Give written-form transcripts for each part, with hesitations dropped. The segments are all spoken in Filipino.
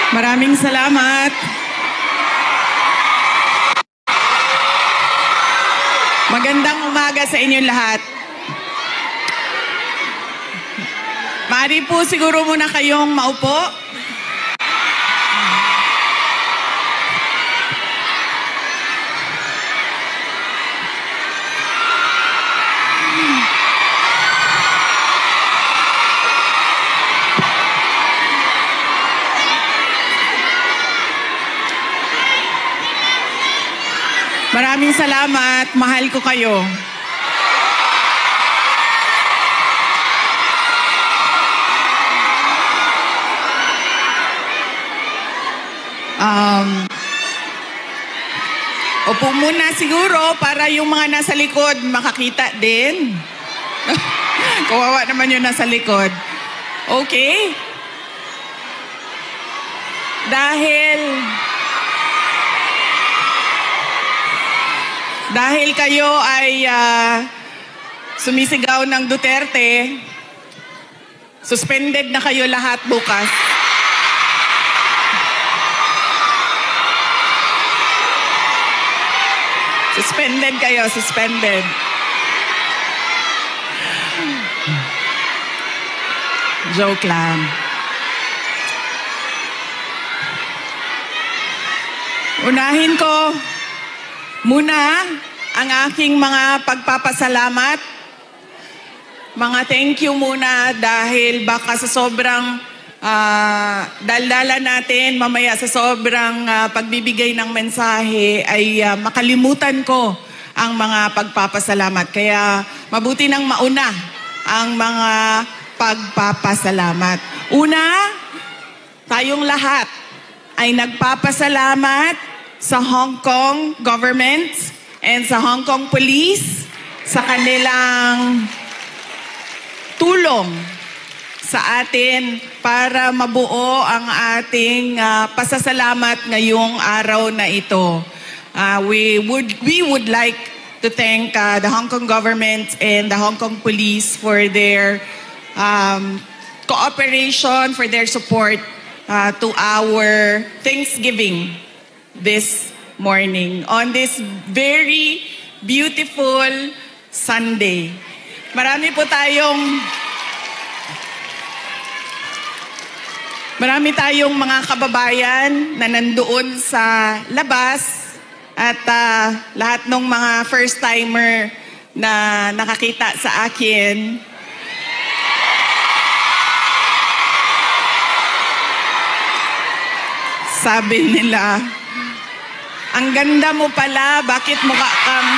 Maraming salamat. Magandang umaga sa inyong lahat. Maaari po siguro muna kayong maupo. Maraming salamat. Mahal ko kayo. Upo muna siguro para yung mga nasa likod makakita din. Kawawa naman yung nasa likod. Okay? Dahil kayo ay sumisigaw ng Duterte, suspended na kayo lahat bukas. Suspended kayo, suspended. Joke lang. Unahin ko muna ang aking mga pagpapasalamat. Mga thank you muna dahil baka sa sobrang daldala natin mamaya sa sobrang pagbibigay ng mensahe ay makalimutan ko ang mga pagpapasalamat. Kaya mabuti nang mauna ang mga pagpapasalamat. Una, tayong lahat ay nagpapasalamat sa Hong Kong government and sa Hong Kong police sa kanilang tulong sa atin para mabuo ang ating pasasalamat ngayong araw na ito. We would like to thank the Hong Kong government and the Hong Kong police for their cooperation, for their support to our Thanksgiving this morning on this very beautiful Sunday. Marami tayong mga kababayan na nandoon sa labas at lahat ng mga first-timer na nakakita sa akin. Sabi nila, ang ganda mo pala, bakit mukha kang...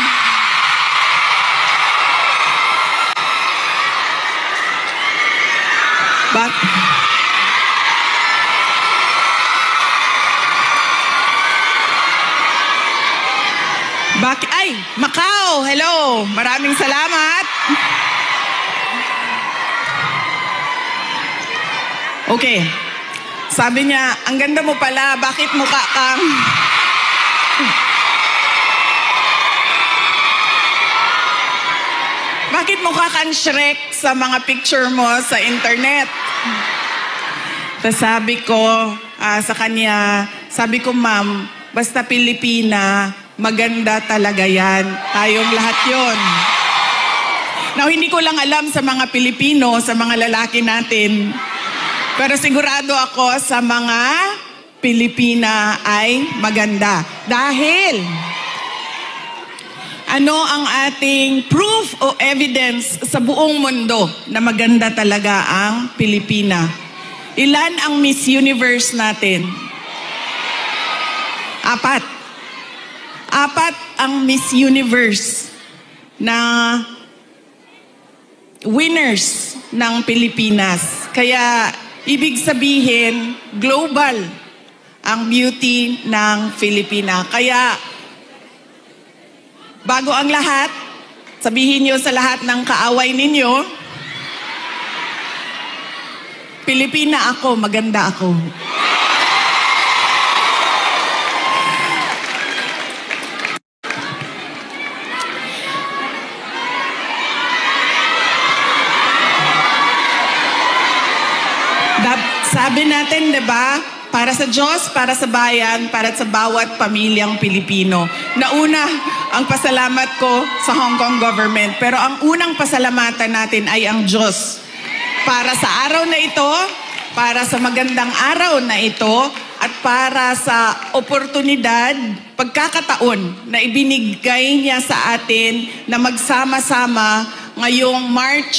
Ay, Macau! Hello! Maraming salamat! Okay. Sabi niya, ang ganda mo pala, bakit mukha kang... Bakit mukha kang Shrek sa mga picture mo sa internet? Tapos sabi ko sa kanya, sabi ko, ma'am, basta Pilipina, maganda talaga yan. Tayong lahat yon. Now, hindi ko lang alam sa mga Pilipino, sa mga lalaki natin. Pero sigurado ako sa mga Pilipina ay maganda. Dahil, ano ang ating proof o evidence sa buong mundo na maganda talaga ang Pilipina? Ilan ang Miss Universe natin? 4. 4 ang Miss Universe na winners ng Pilipinas. Kaya, ibig sabihin, global ang beauty ng Pilipina. Kaya, bago ang lahat, sabihin niyo sa lahat ng kaaway ninyo, Pilipina ako, maganda ako. Sabi natin, 'di ba? para sa Diyos, para sa bayan, para sa bawat pamilyang Pilipino. Nauna ang pasalamat ko sa Hong Kong government, pero ang unang pasalamatan natin ay ang Diyos. Para sa araw na ito, para sa magandang araw na ito, at para sa oportunidad, pagkakataon na ibinigay niya sa atin na magsama-sama ngayong March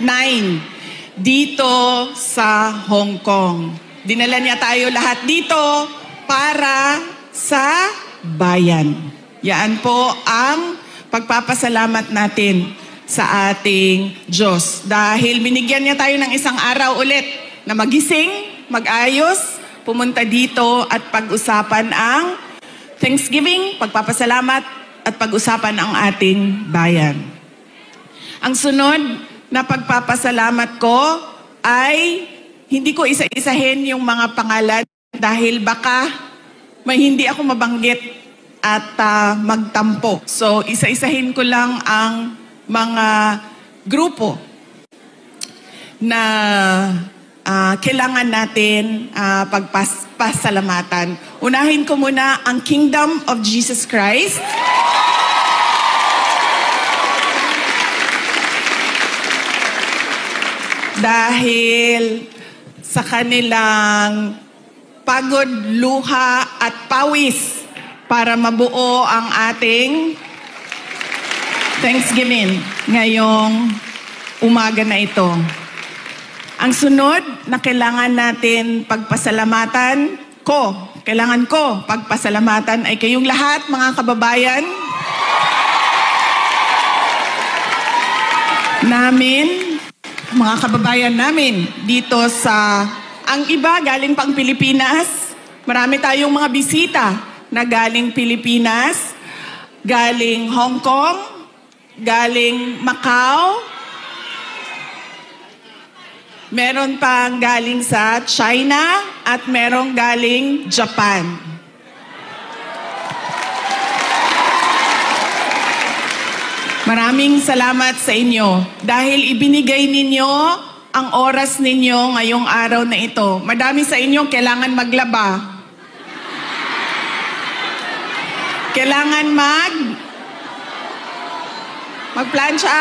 9 dito sa Hong Kong. Dinala niya tayo lahat dito para sa bayan. Yan po ang pagpapasalamat natin sa ating Diyos. Dahil binigyan niya tayo ng isang araw ulit na magising, mag-ayos, pumunta dito at pag-usapan ang Thanksgiving, pagpapasalamat at pag-usapan ang ating bayan. Ang sunod na pagpapasalamat ko ay hindi ko isa-isahin yung mga pangalan dahil baka may hindi ako mabanggit at magtampo. So, isa-isahin ko lang ang mga grupo na kailangan natin pagpasalamatan. Unahin ko muna ang Kingdom of Jesus Christ. Dahil sa kanilang pagod, luha at pawis para mabuo ang ating Thanksgiving ngayong umaga na ito. Ang sunod na kailangan natin pagpasalamatan kailangan ko pagpasalamatan ay kayong lahat, mga kababayan namin, mga kababayan namin dito sa, ang iba galing pang Pilipinas. Marami tayong mga bisita na galing Pilipinas, galing Hong Kong, galing Macau, meron pang galing sa China at merong galing Japan. Maraming salamat sa inyo dahil ibinigay ninyo ang oras ninyo ngayong araw na ito. Madami sa inyo kailangan maglaba. Kailangan magplansya.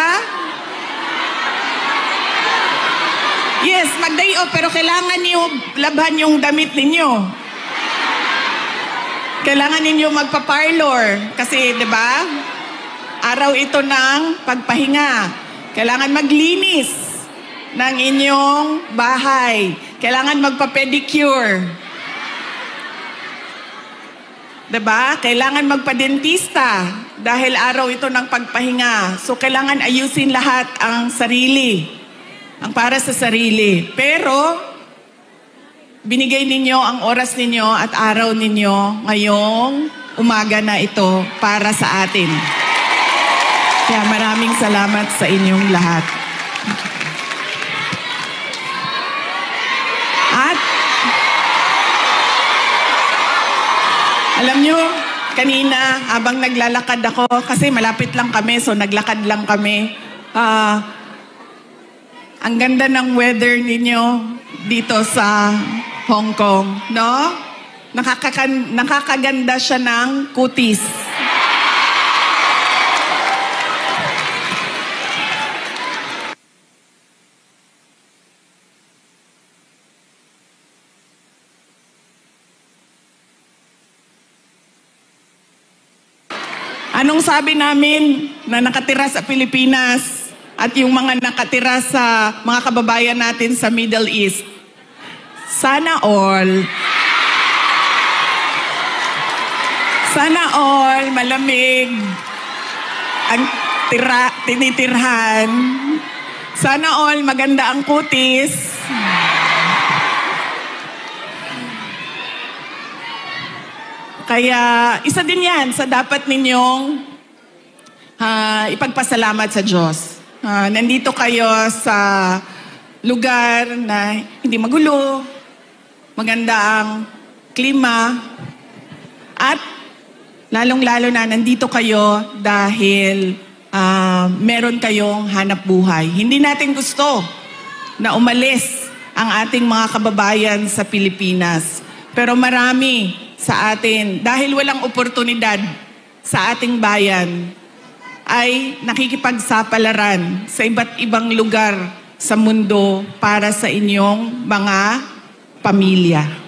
Yes, mag-day off, pero kailangan niyo labhan yung damit ninyo. Kailangan ninyo magpa-parlor kasi, 'di ba? Araw ito ng pagpahinga. Kailangan maglinis ng inyong bahay. Kailangan magpa-pedicure. Diba? Kailangan magpa-dentista dahil araw ito ng pagpahinga. So, kailangan ayusin lahat ang sarili. Ang para sa sarili. Pero, binigay ninyo ang oras ninyo at araw ninyo ngayong umaga na ito para sa atin. Kaya maraming salamat sa inyong lahat. At alam nyo, kanina habang naglalakad ako, kasi malapit lang kami, so naglakad lang kami. Ang ganda ng weather ninyo dito sa Hong Kong, no? Nakakaganda siya ng kutis. Anong sabi namin na nakatira sa Pilipinas at yung mga nakatira sa mga kababayan natin sa Middle East? Sana all malamig ang tinitirhan. Sana all maganda ang kutis. Kaya isa din yan sa dapat ninyong ipagpasalamat sa Diyos. Nandito kayo sa lugar na hindi magulo, maganda ang klima, at lalong-lalo na nandito kayo dahil meron kayong hanap buhay. Hindi natin gusto na umalis ang ating mga kababayan sa Pilipinas. Pero marami sa atin, dahil walang oportunidad sa ating bayan, ay nakikipagsapalaran sa iba't ibang lugar sa mundo para sa inyong mga pamilya.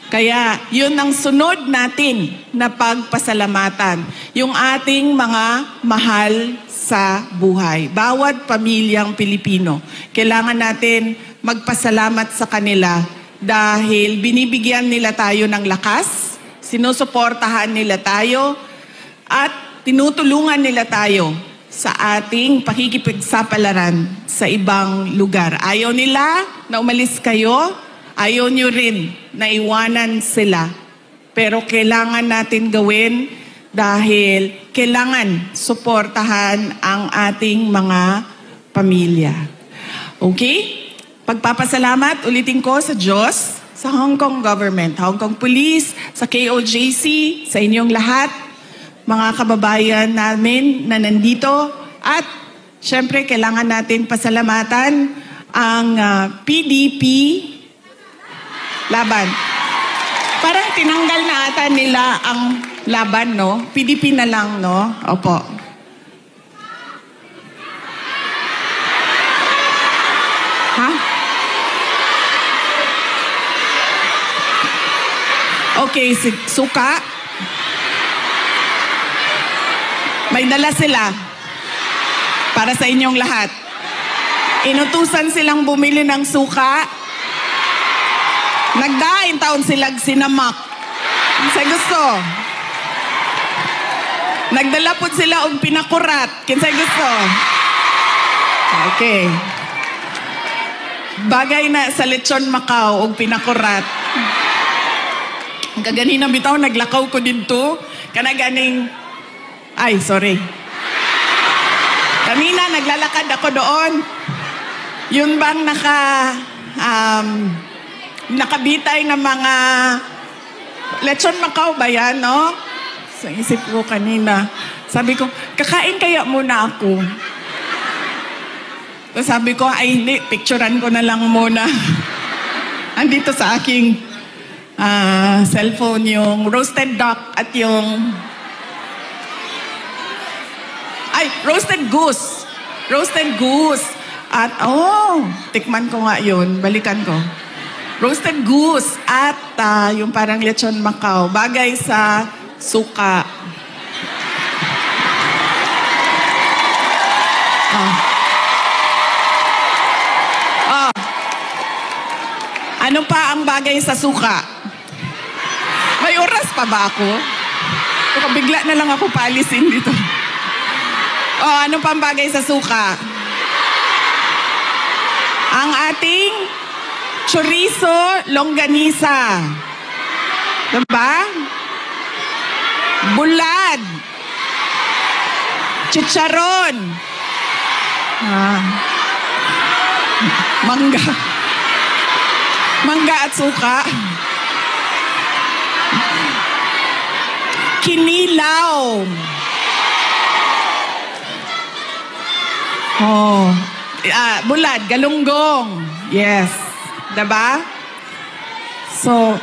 Kaya yun ang sunod natin na pagpasalamatan, yung ating mga mahal sa buhay. Bawat pamilyang Pilipino, kailangan natin magpasalamat sa kanila dahil binibigyan nila tayo ng lakas, sinusuportahan nila tayo, at tinutulungan nila tayo sa ating pakikipagsapalaran sa ibang lugar. Ayaw nila na umalis kayo, ayaw nyo rin na iwanan sila. Pero kailangan natin gawin dahil kailangan suportahan ang ating mga pamilya. Okay? Pagpapasalamat, ulitin ko sa Diyos, sa Hong Kong government, Hong Kong Police, sa KOJC, sa inyong lahat, mga kababayan namin na nandito, at syempre kailangan natin pasalamatan ang PDP laban. Parang tinanggal na ata nila ang laban, no? PDP na lang, no? Opo. Ha? Okay, suka. May dala sila para sa inyong lahat. Inutusan silang bumili ng suka. Nagdain taon silang sinamak. Sa gusto. Nagdala po sila og pinakurat. Kinsay gusto. Okay. Bagay na sa lechon Macau og pinakurat. Kaganina bitaw naglakaw ko dito. Kanaganing ay, sorry. Kanina naglalakad ako doon. Yun bang nakabitay ng mga lechon Macau ba yan, no? Sa isip ko kanina. Sabi ko, kakain kaya muna ako. So sabi ko, ay hindi, picturean ko na lang muna. Andito sa aking cellphone yung roasted duck at yung roasted goose. Roasted goose. At, tikman ko nga yun. Balikan ko. Roasted goose at yung parang lechon Macau. Bagay sa suka. Ano pa ang bagay sa suka? May oras pa ba ako? Baka bigla na lang ako paalisin dito. Ano pa ang bagay sa suka? Ang ating chorizo longganisa. Diba? Bulad. Chicharon. Mangga. Mangga at suka. Kinilaw. Bulad, galunggong. Yes. Diba? So,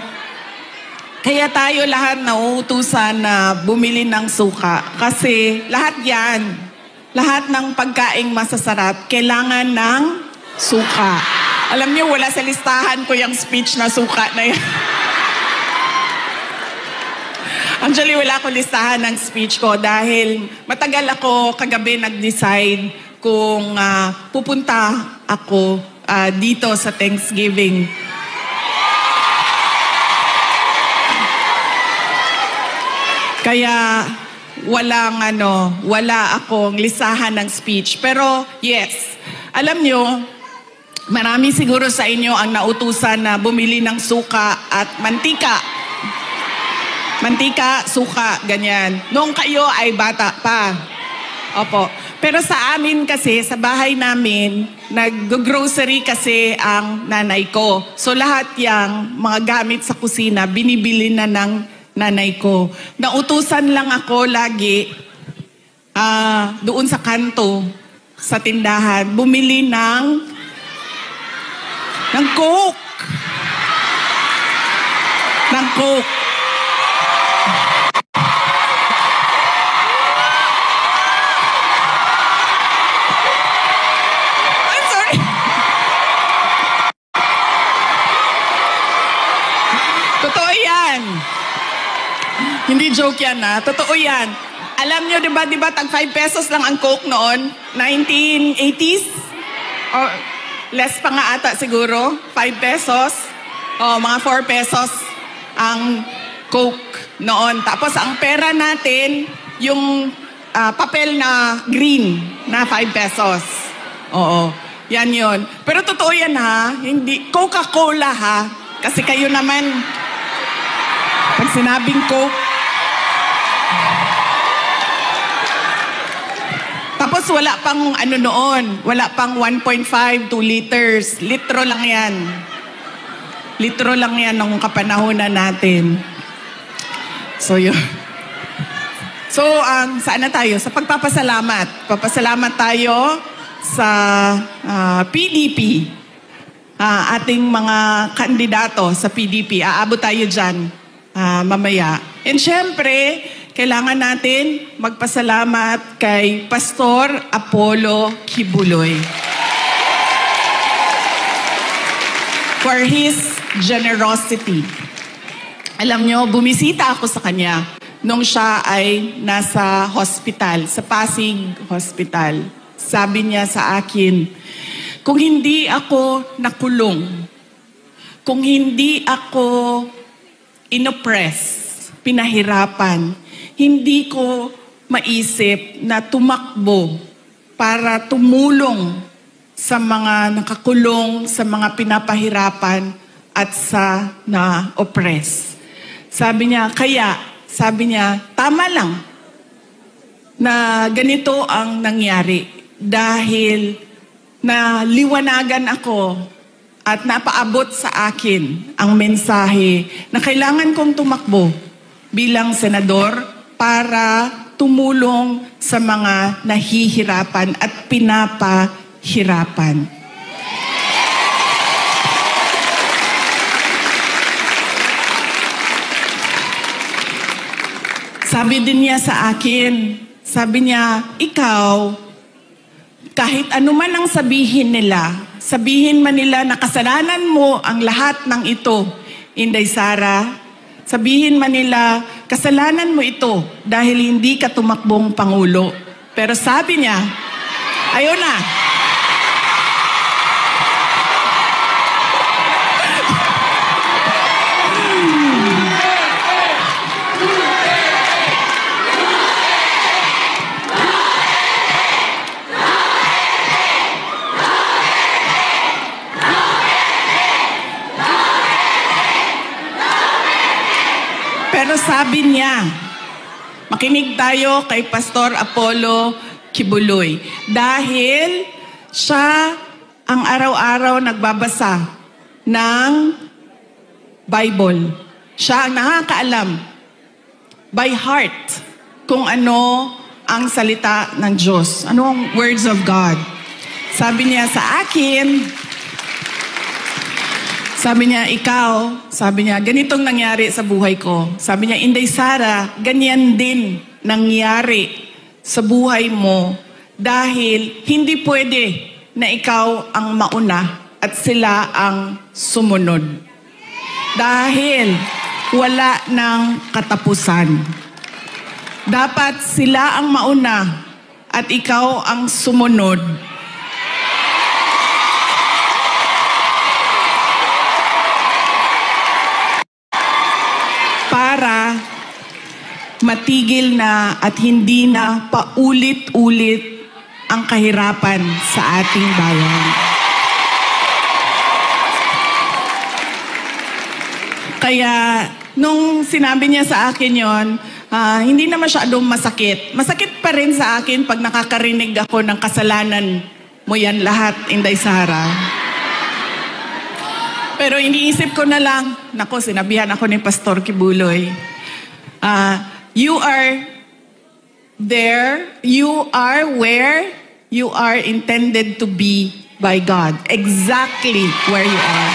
kaya tayo lahat nauutusan na bumili ng suka. Kasi lahat yan, lahat ng pagkaing masasarap, kailangan ng suka. Alam niyo, wala sa listahan ko yung speech na suka na yan. Actually, wala ko listahan ng speech ko dahil matagal ako kagabi nag-decide kung pupunta ako dito sa Thanksgiving. Kaya wala akong listahan ng speech. Pero yes, alam nyo, marami siguro sa inyo ang nautusan na bumili ng suka at mantika. Mantika, suka, ganyan. Noong kayo ay bata pa. Opo. Pero sa amin kasi, sa bahay namin, nag-grocery kasi ang nanay ko. So lahat yung mga gamit sa kusina, binibili na ng nanay ko. Nautusan lang ako lagi doon sa kanto, sa tindahan, bumili ng Ng Coke. Ng Coke. I'm sorry. Totoo yan. Hindi joke yan, ha? Totoo yan. Alam nyo, di ba, tag 5 pesos lang ang Coke noon? 1980s? Or less pa nga ata siguro. 5 pesos. O, mga 4 pesos ang Coke noon. Tapos ang pera natin, yung papel na green na 5 pesos. Oo, yan yun. Pero totoo yan, ha? Hindi, Coca-Cola, ha? Kasi kayo naman, pag sinabing Coke, tapos wala pang ano noon, wala pang 1.5, 2 liters. Litro lang yan. Litro lang yan nung kapanahonan natin. So yun. So, saan na tayo? Sa pagpapasalamat. Papasalamat tayo sa PDP. Ating mga kandidato sa PDP. Aabot tayo dyan mamaya. And syempre, kailangan natin magpasalamat kay Pastor Apollo Kibuloy for his generosity. Alam nyo, bumisita ako sa kanya nung siya ay nasa hospital, sa Pasig Hospital. Sabi niya sa akin, kung hindi ako nakulong, kung hindi ako inoppress, pinahirapan, hindi ko maisip na tumakbo para tumulong sa mga nakakulong, sa mga pinapahirapan at sa na-oppress. Sabi niya, tama lang na ganito ang nangyari dahil naliwanagan ako at napaabot sa akin ang mensahe na kailangan kong tumakbo bilang senador para tumulong sa mga nahihirapan at pinapahirapan. Sabi din niya sa akin, sabi niya, ikaw, kahit anuman ang sabihin man nila na kasalanan mo ang lahat ng ito, Inday Sara, sabihin man nila, kasalanan mo ito dahil hindi ka tumakbong Pangulo. Pero sabi niya, ayun na. Pero sabi niya, makinig tayo kay Pastor Apollo Kibuloy. Dahil siya ang araw-araw nagbabasa ng Bible. Siya ang nakakaalam by heart kung ano ang salita ng Diyos. Ano ang words of God. Sabi niya sa akin, sabi niya, ganitong nangyari sa buhay ko. Sabi niya, Inday Sara, ganyan din nangyari sa buhay mo dahil hindi pwede na ikaw ang mauna at sila ang sumunod. Dahil wala ng katapusan. Dapat sila ang mauna at ikaw ang sumunod. Para matigil na at hindi na paulit-ulit ang kahirapan sa ating bayan. Kaya nung sinabi niya sa akin yon, hindi na masyadong masakit. Masakit pa rin sa akin pag nakakarinig ako ng kasalanan mo yan lahat, Inday Sara. Pero iniisip ko na lang, nako, sinabihan ako ni Pastor Kibuloy, you are there, you are where you are intended to be by God exactly where you are.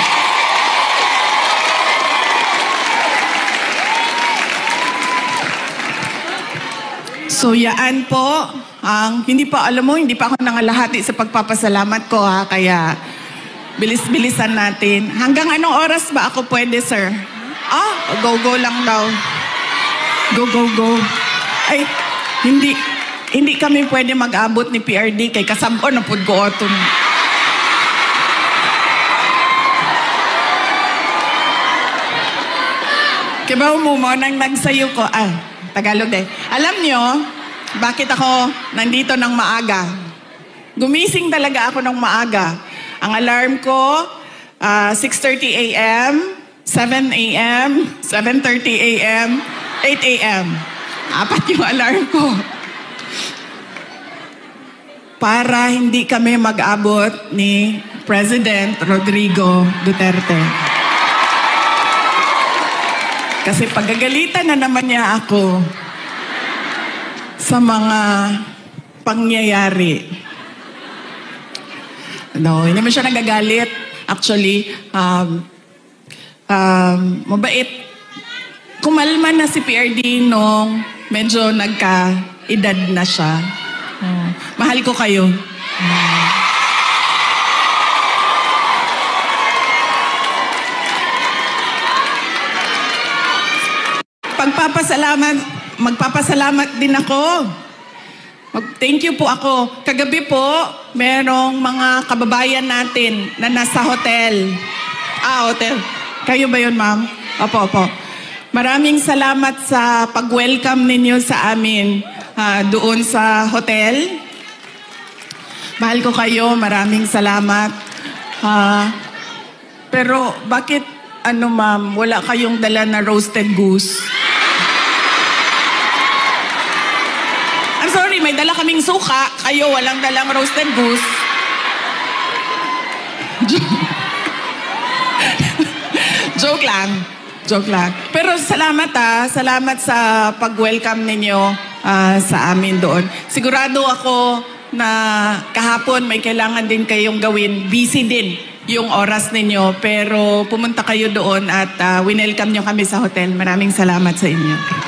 So yaan po, hindi pa ako nangalahati sa pagpapasalamat ko ha, kaya bilis-bilisan natin. Hanggang anong oras ba ako pwede, sir? Go lang daw. Go. Ay, hindi kami pwede mag-abot ni PRD kay kasabon na pud ko oton. Kibaw mo nang nagsayo ko. Tagalog eh. Alam nyo, bakit ako nandito ng maaga? Gumising talaga ako ng maaga. Ang alarm ko, 6:30 a.m., 7 a.m., 7:30 a.m., 8 a.m. 4 yung alarm ko. Para hindi kami mag-abot ni President Rodrigo Duterte. Kasi pagagalitan na naman niya ako sa mga pangyayari. No, hindi naman siya nagagalit. Actually, mabait. Kumalma na si PRD nung medyo nagka-edad na siya. Mahal ko kayo. Magpapasalamat din ako. Thank you po ako. Kagabi po, merong mga kababayan natin na nasa hotel. Hotel. Kayo ba yun, ma'am? Opo. Maraming salamat sa pag-welcome ninyo sa amin doon sa hotel. Mahal ko kayo. Maraming salamat. Pero bakit, ma'am, wala kayong dala na roasted goose? Sorry, may dala kaming suka. Kayo, walang dalang roasted goose. Joke lang. Pero salamat Salamat sa pag-welcome ninyo sa amin doon. Sigurado ako na kahapon may kailangan din kayong gawin. Busy din yung oras ninyo. Pero pumunta kayo doon at winelcome nyo kami sa hotel. Maraming salamat sa inyo.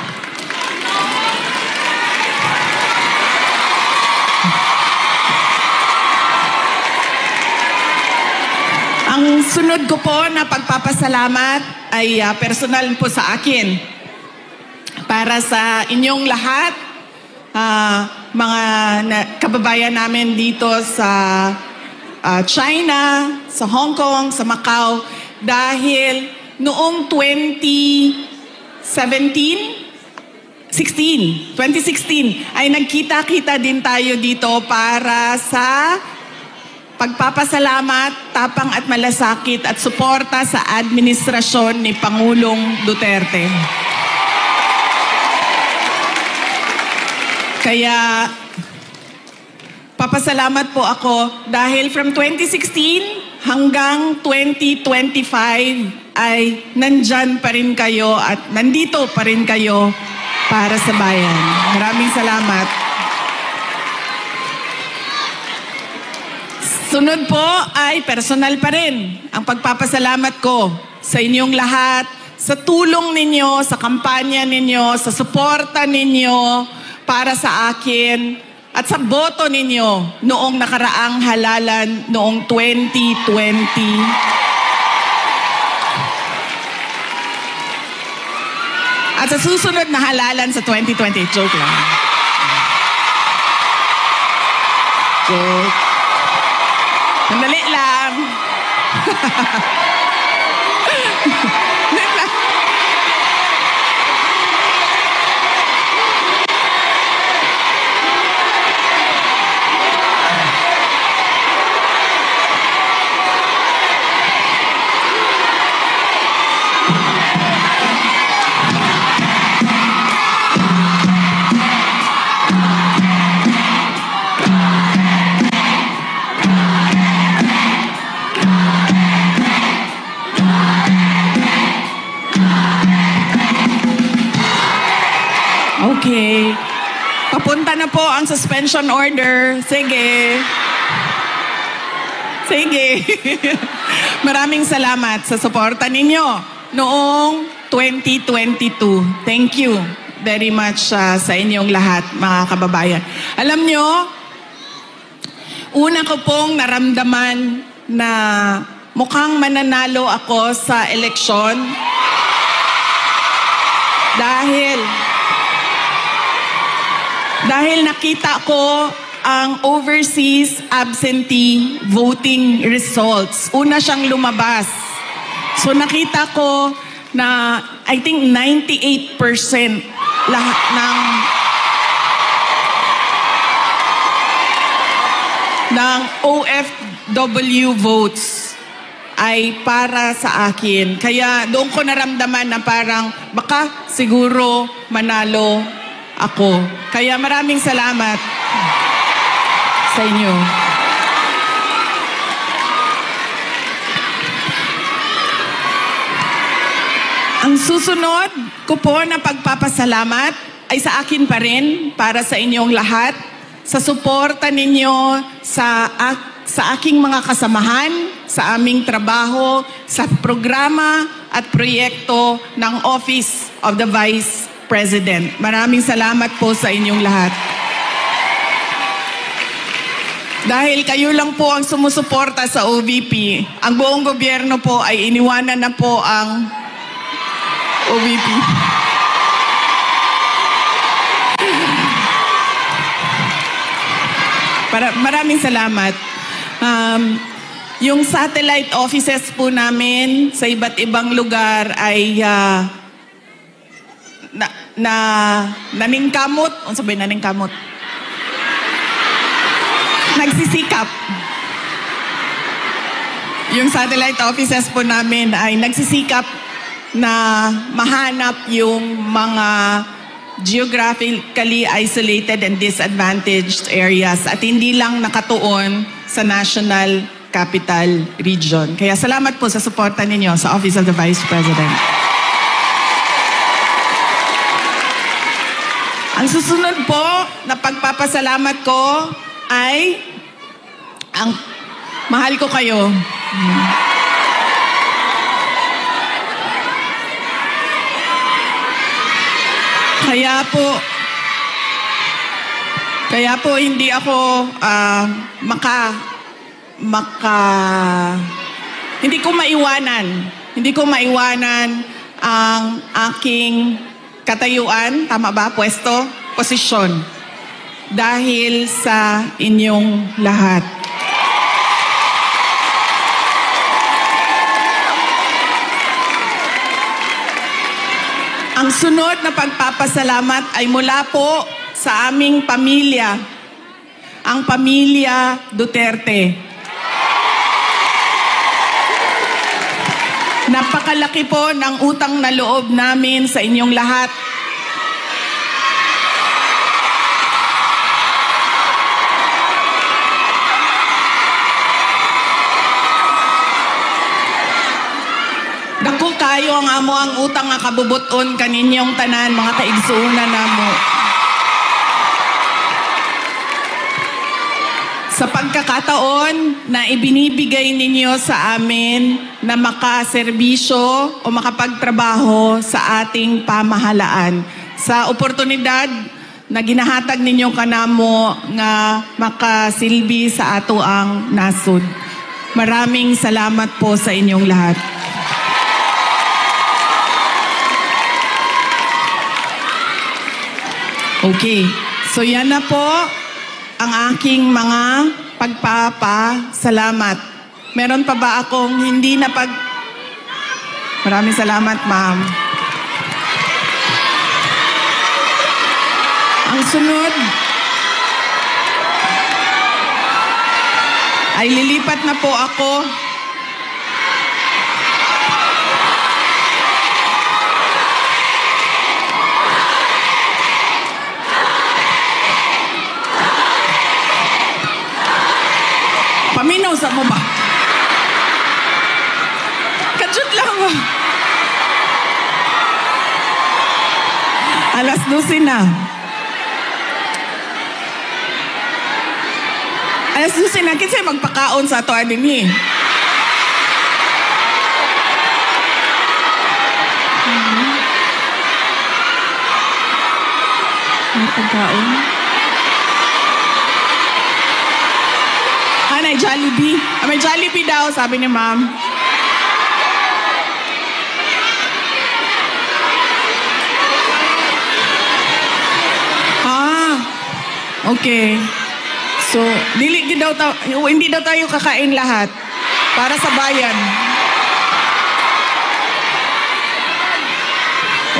Ang sunod ko po na pagpapasalamat ay personal po sa akin. Para sa inyong lahat, mga kababayan namin dito sa China, sa Hong Kong, sa Macau, dahil noong 2016 ay nagkita-kita din tayo dito para sa pagpapasalamat, tapang at malasakit at suporta sa administrasyon ni Pangulong Duterte. Kaya papasalamat po ako dahil from 2016 hanggang 2025 ay nandyan pa rin kayo at nandito pa rin kayo para sa bayan. Maraming salamat. Sunod po ay personal pa rin ang pagpapasalamat ko sa inyong lahat, sa tulong ninyo, sa kampanya ninyo, sa suporta ninyo para sa akin at sa boto ninyo noong nakaraang halalan noong 2020. At sa susunod na halalan sa 2020. Joke lang. Joke. Sandali lang. Okay. Papunta na po ang suspension order. Sige. Sige. Maraming salamat sa suporta ninyo noong 2022. Thank you very much sa inyong lahat, mga kababayan. Alam nyo, una ko pong naramdaman na mukhang mananalo ako sa eleksyon dahil nakita ko ang overseas absentee voting results. Una siyang lumabas. So nakita ko na I think 98% lahat ng OFW votes ay para sa akin. Kaya doon ko naramdaman na parang baka siguro manalo ako. Kaya maraming salamat sa inyo. Ang susunod ko po na pagpapasalamat ay sa akin pa rin, para sa inyong lahat, sa suporta ninyo sa aking mga kasamahan, sa aming trabaho, sa programa at proyekto ng Office of the Vice President. Maraming salamat po sa inyong lahat. Dahil kayo lang po ang sumusuporta sa OVP, ang buong gobyerno po ay iniwanan na po ang OVP. Maraming salamat. Yung satellite offices po namin sa iba't ibang lugar ay naningkamot. Ano sabihin naningkamot? Nagsisikap. Yung satellite offices po namin ay nagsisikap na mahanap yung mga geographically isolated and disadvantaged areas at hindi lang nakatuon sa National Capital Region. Kaya salamat po sa suporta ninyo sa Office of the Vice President. Ang susunod po na pagpapasalamat ko ay ang mahal ko kayo. Kaya po hindi ako hindi ko maiwanan ang aking katayuan, tama ba? Pwesto, posisyon. Dahil sa inyong lahat. Ang sunod na pagpapasalamat ay mula po sa aming pamilya, ang pamilya Duterte. Napakalaki po ng utang na loob namin sa inyong lahat. Dako kayo ang amo ang utang nga kabubuton kaninyong tanan, mga kaigsuunan namo. Sa pagkakataon na ibinibigay ninyo sa amin na makaserbisyo o makapagtrabaho sa ating pamahalaan. Sa oportunidad na ginahatag ninyo kanamo nga makasilbi sa ato ang nasud. Maraming salamat po sa inyong lahat. Okay, so yan na po ang aking mga pagpapasalamat. Meron pa ba akong hindi na Maraming salamat, ma'am. Ang sunod ay lilipat na po ako paminaw sa mo ba? Kajut lang mo. Alas 12 na. Alas susin na kinsa magpakaon sa ato adin eh. May pagkaon? May Jollibee. May Jollibee daw, sabi ni ma'am. Okay. So, hindi daw tayo kakain lahat para sa bayan.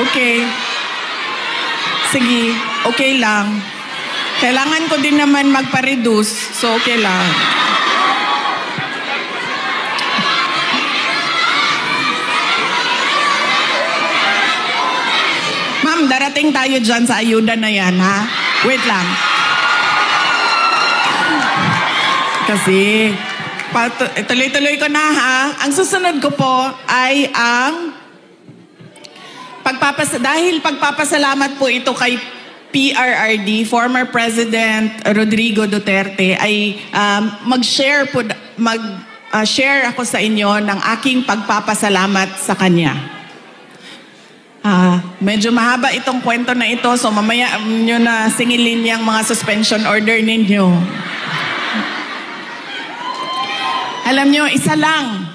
Okay. Sige, okay lang. Kailangan ko din naman magpa-reduce, so okay lang. Ma'am, darating tayo dyan sa ayuda na yan, ha? Wait lang. Kasi, tuloy-tuloy ko na ha. Ang susunod ko po ay ang dahil pagpapasalamat po ito kay PRRD, former President Rodrigo Duterte, ay mag-share ako sa inyo ng aking pagpapasalamat sa kanya. Medyo mahaba itong kwento na ito, so mamaya nyo na singilin yung mga suspension order ninyo. Alam nyo, isa lang.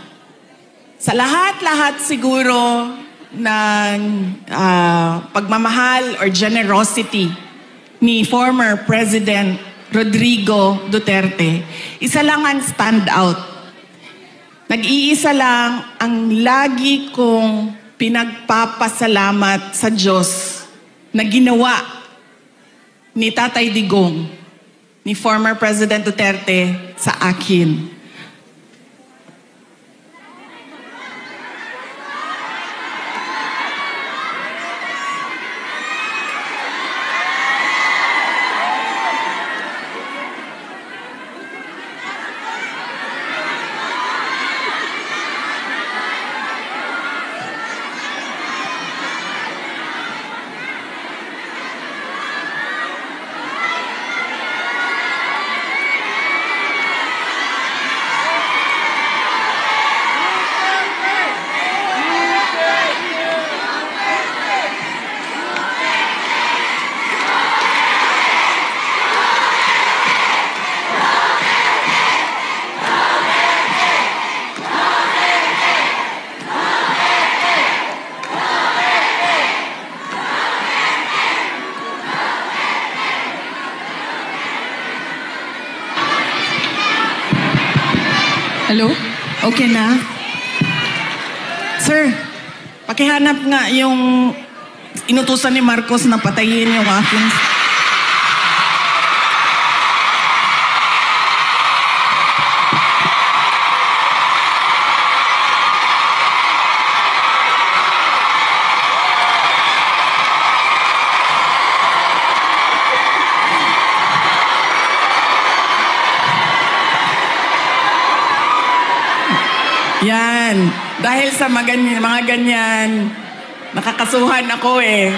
Sa lahat-lahat siguro ng pagmamahal or generosity ni former President Rodrigo Duterte, isa lang ang stand out. Nag-iisa lang ang lagi kong pinagpapasalamat sa Diyos na ginawa ni Tatay Digong, ni former President Duterte sa akin. Hello? Okay na? Sir, pakihanap nga yung inutusan ni Marcos na patayin yung aking... Yan. Dahil sa mga ganyan, nakakasuhan ako eh.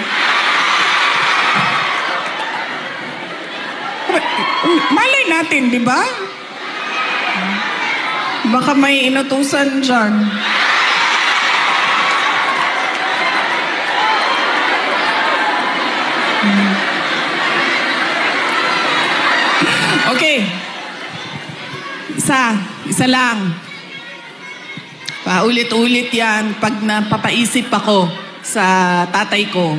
Malay natin, di ba? Baka may inutusan dyan. Okay. Isa lang. Paulit-ulit yan pag napapaisip ako sa tatay ko.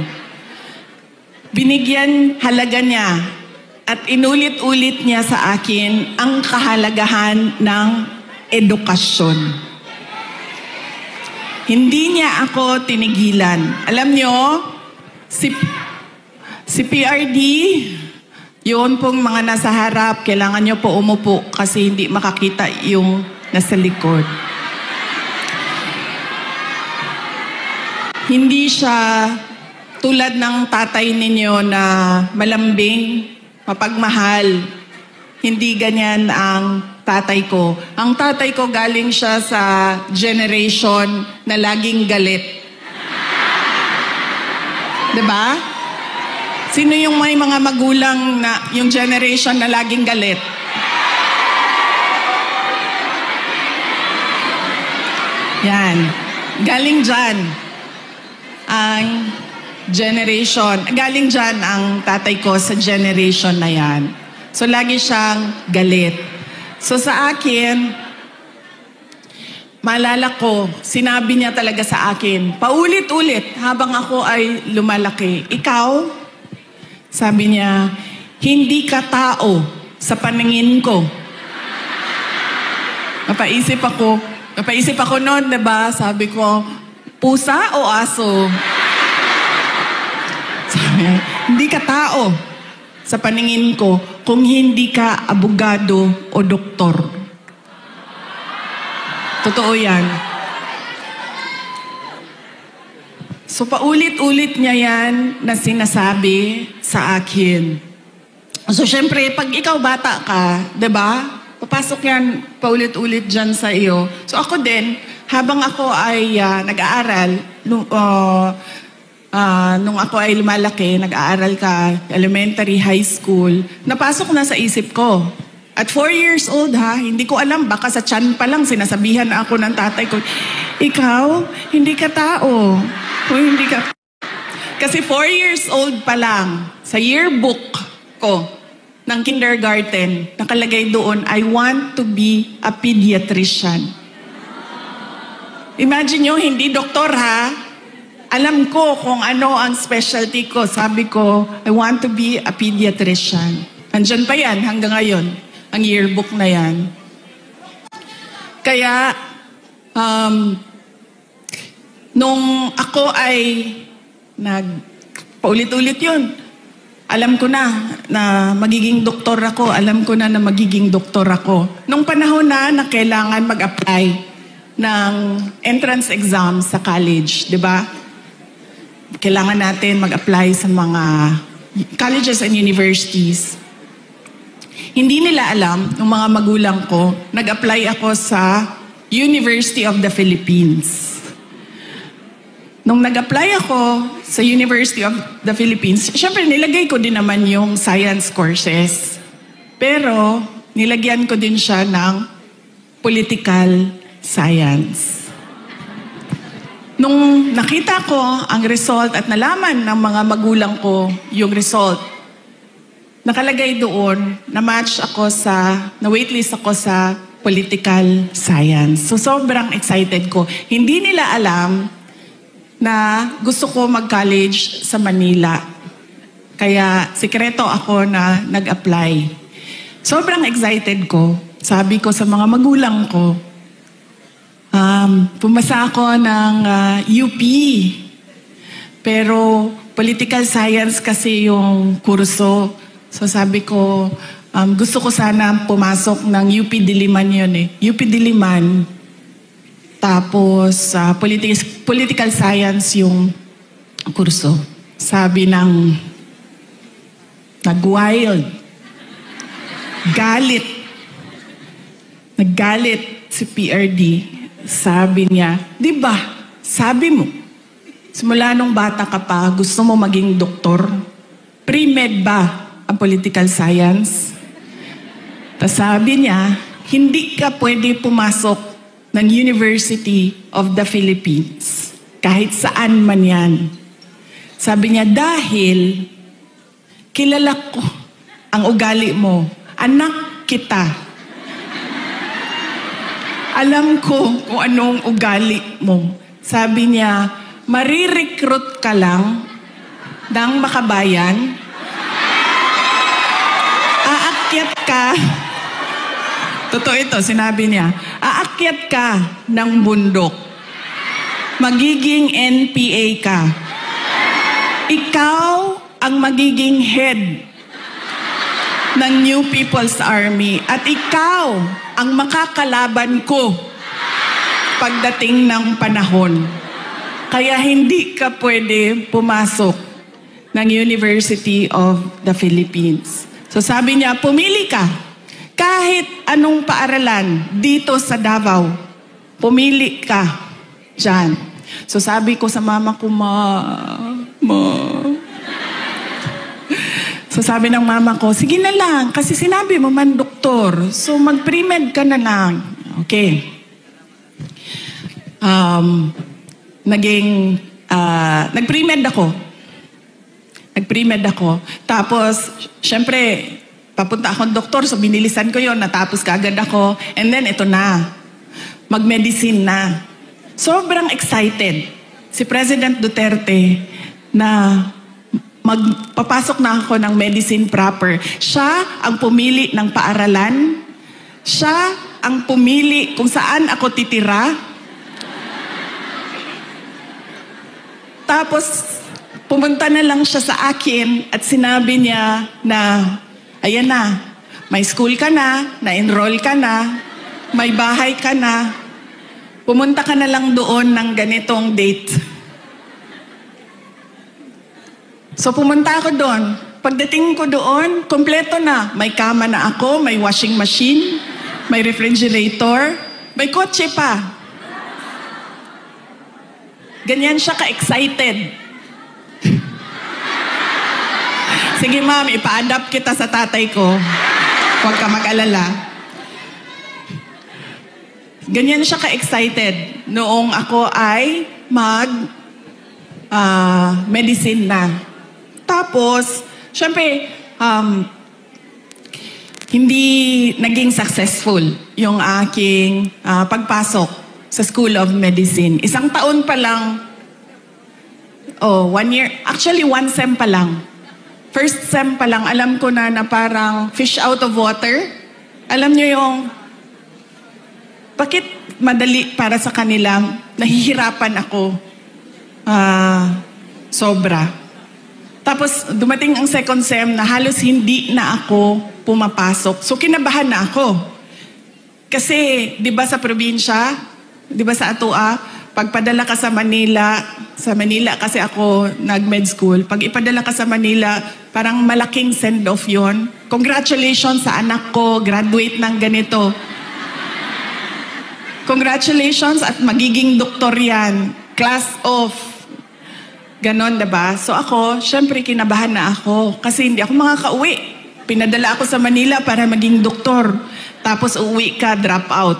Binigyan halaga niya at inulit-ulit niya sa akin ang kahalagahan ng edukasyon. Hindi niya ako tinigilan. Alam niyo, si PRD, yun pong mga nasa harap, kailangan niyo po umupo kasi hindi makakita yung nasa likod. Hindi siya tulad ng tatay ninyo na malambing, mapagmahal. Hindi ganyan ang tatay ko. Ang tatay ko galing siya sa generation na laging galit. Diba? Sino yung may mga magulang na yung generation na laging galit? Yan. Galing dyan ang generation. Galing dyan ang tatay ko sa generation na yan. So, lagi siyang galit. So, sa akin, maalala ko, sinabi niya talaga sa akin, paulit-ulit habang ako ay lumalaki. Ikaw, sabi niya, hindi ka tao sa paningin ko. Napaisip ako noon, diba? Sabi ko, pusa o aso? Sabi, hindi ka tao sa paningin ko kung hindi ka abogado o doktor. Totoo yan. So paulit-ulit niya yan na sinasabi sa akin. So syempre, pag ikaw bata ka, diba? Papasok yan paulit-ulit dyan sa iyo. So ako din, habang ako ay nag-aaral, nung ako ay lumalaki, nag-aaral ka, elementary, high school, napasok na sa isip ko. At 4 years old hindi ko alam, baka sa tiyan pa lang sinasabihan ako ng tatay ko, ikaw, hindi ka tao. O hindi ka... Kasi 4 years old pa lang, sa yearbook ko ng kindergarten, nakalagay doon, I want to be a pediatrician. Imagine nyo, hindi doktor Alam ko kung ano ang specialty ko. Sabi ko, I want to be a pediatrician. Andyan pa yan hanggang ngayon, ang yearbook na yan. Kaya, nung ako ay paulit-ulit yun, alam ko na magiging doktor ako. Alam ko na magiging doktor ako. Nung panahon na kailangan mag-apply ng entrance exam sa college, di ba? Kailangan natin mag-apply sa mga colleges and universities. Hindi nila alam, ng mga magulang ko, nag-apply ako sa University of the Philippines. Nung nag-apply ako sa University of the Philippines, syempre nilagay ko din naman yung science courses. Pero nilagyan ko din siya ng political science. Nung nakita ko ang result at nalaman ng mga magulang ko yung result, nakalagay doon, na-waitlist ako sa political science. So sobrang excited ko. Hindi nila alam na gusto ko mag-college sa Manila. Kaya sikreto ako na nag-apply. Sobrang excited ko. Sabi ko sa mga magulang ko, pumasa ako ng UP. Pero political science kasi yung kurso. So sabi ko, gusto ko sana pumasok ng UP Diliman yun UP Diliman. Tapos political science yung kurso. Sabi ng nag-wild. Naggalit si PRD. Sabi niya, di ba, sabi mo, simula nung bata ka pa, gusto mo maging doktor? Pre-med ba ang political science? Tapos sabi niya, hindi ka pwede pumasok ng University of the Philippines. Kahit saan man yan. Sabi niya, dahil kilala ko ang ugali mo. Anak kita. Alam ko kung anong ugali mo. Sabi niya, marirecruit ka lang ng makabayan. Aakyat ka. Totoo ito, sinabi niya. Aakyat ka ng bundok. Magiging NPA ka. Ikaw ang magiging head ng New People's Army. At ikaw ang makakalaban ko pagdating ng panahon. Kaya hindi ka pwede pumasok ng University of the Philippines. So sabi niya, pumili ka. Kahit anong paaralan dito sa Davao, pumili ka dyan. So sabi ko sa mama ko, Ma. So sabi ng mama ko, sige na lang, kasi sinabi mo man doktor. So mag-pre-med ka na lang. Okay. nag-pre-med ako. Nag-pre-med ako. Tapos, syempre, papunta akong doktor, so binilisan ko yon, natapos kaagad ako. And then, ito na. Mag-medicine na. Sobrang excited si President Duterte na magpapasok na ako ng medicine proper. Siya ang pumili ng paaralan. Siya ang pumili kung saan ako titira. Tapos, pumunta na lang siya sa akin at sinabi niya na, ayan na, may school ka na-enroll ka na, may bahay ka na, pumunta ka na lang doon ng ganitong date. So pumunta ako doon. Pagdating ko doon, kompleto na. May kama na ako, may washing machine, may refrigerator, may kotse pa. Ganyan siya ka-excited. Sige ma'am, ipa-adapt kita sa tatay ko. Huwag ka mag-alala. Ganyan siya ka-excited noong ako ay medicine na. Tapos, syempre, hindi naging successful yung aking pagpasok sa School of Medicine. Isang taon pa lang, 1 year, actually 1 sem pa lang. First sem pa lang, alam ko na parang fish out of water. Alam niyo yung, bakit madali para sa kanila, nahihirapan ako. Sobra. Tapos dumating ang second sem na halos hindi na ako pumapasok. So kinabahan na ako. Kasi, di ba sa probinsya, di ba sa Atua, pagpadala ka sa Manila kasi ako nag-med school, pag ipadala ka sa Manila, parang malaking send-off yon. Congratulations sa anak ko, graduate ng ganito. Congratulations at magiging doktor yan. Class off. Ganon, diba? So ako, syempre kinabahan na ako kasi hindi ako makakauwi. Pinadala ako sa Manila para maging doktor. Tapos uwi ka, drop out.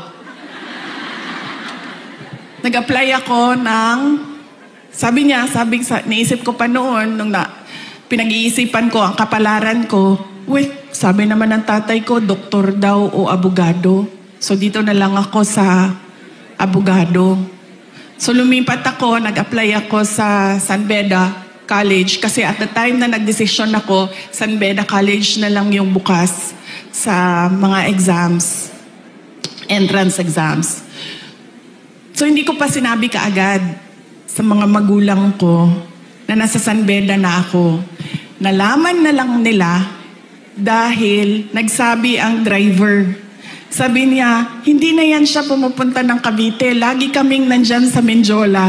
Nag-apply ako ng, naisip ko pa noon, nung pinag-iisipan ko ang kapalaran ko, sabi naman ng tatay ko, doktor daw o abogado. So dito na lang ako sa abogado. So lumipat ako, nag-apply ako sa San Beda College kasi at the time na nagdesisyon ako, San Beda College na lang yung bukas sa mga exams, entrance exams. So hindi ko pa sinabi kaagad sa mga magulang ko na nasa San Beda na ako. Nalaman na lang nila dahil nagsabi ang driver. Sabi niya, hindi na yan siya pumupunta ng Cavite. Lagi kaming nandyan sa Menjola.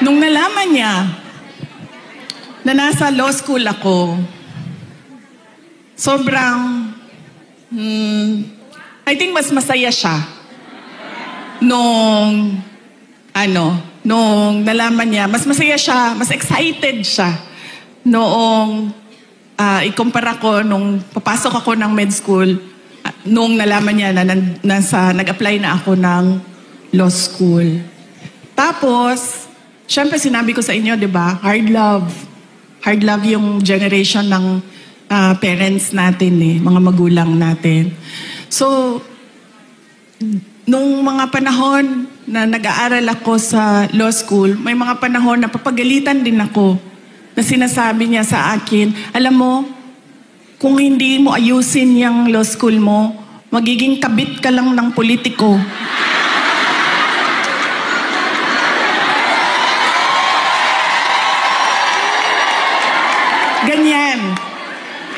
Nung nalaman niya na nasa law school ako, sobrang, I think mas masaya siya. Nung nalaman niya, mas masaya siya, mas excited siya. Noong ikumpara ko, nung papasok ako ng med school, noong nalaman niya na nag-apply na ako ng law school. Tapos, syempre sinabi ko sa inyo, di ba, hard love. Hard love yung generation ng parents natin, mga magulang natin. So, nung mga panahon na nag-aaral ako sa law school, may mga panahon na papagalitan din ako na sinasabi niya sa akin, alam mo, kung hindi mo ayusin yung law school mo, magiging kabit ka lang ng politiko. Ganyan.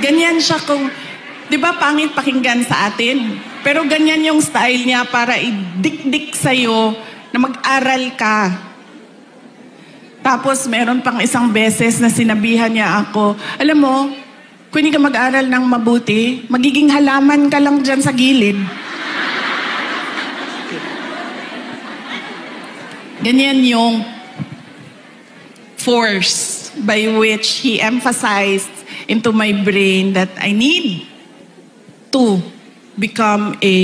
Ganyan siya kung, di ba pangit pakinggan sa atin? Pero ganyan yung style niya para idikdik sa'yo na mag-aral ka. Tapos meron pang isang beses na sinabihan niya ako, alam mo, kung hindi ka mag-aral ng mabuti, magiging halaman ka lang dyan sa gilid. Ganyan yung force by which he emphasized into my brain that I need to become a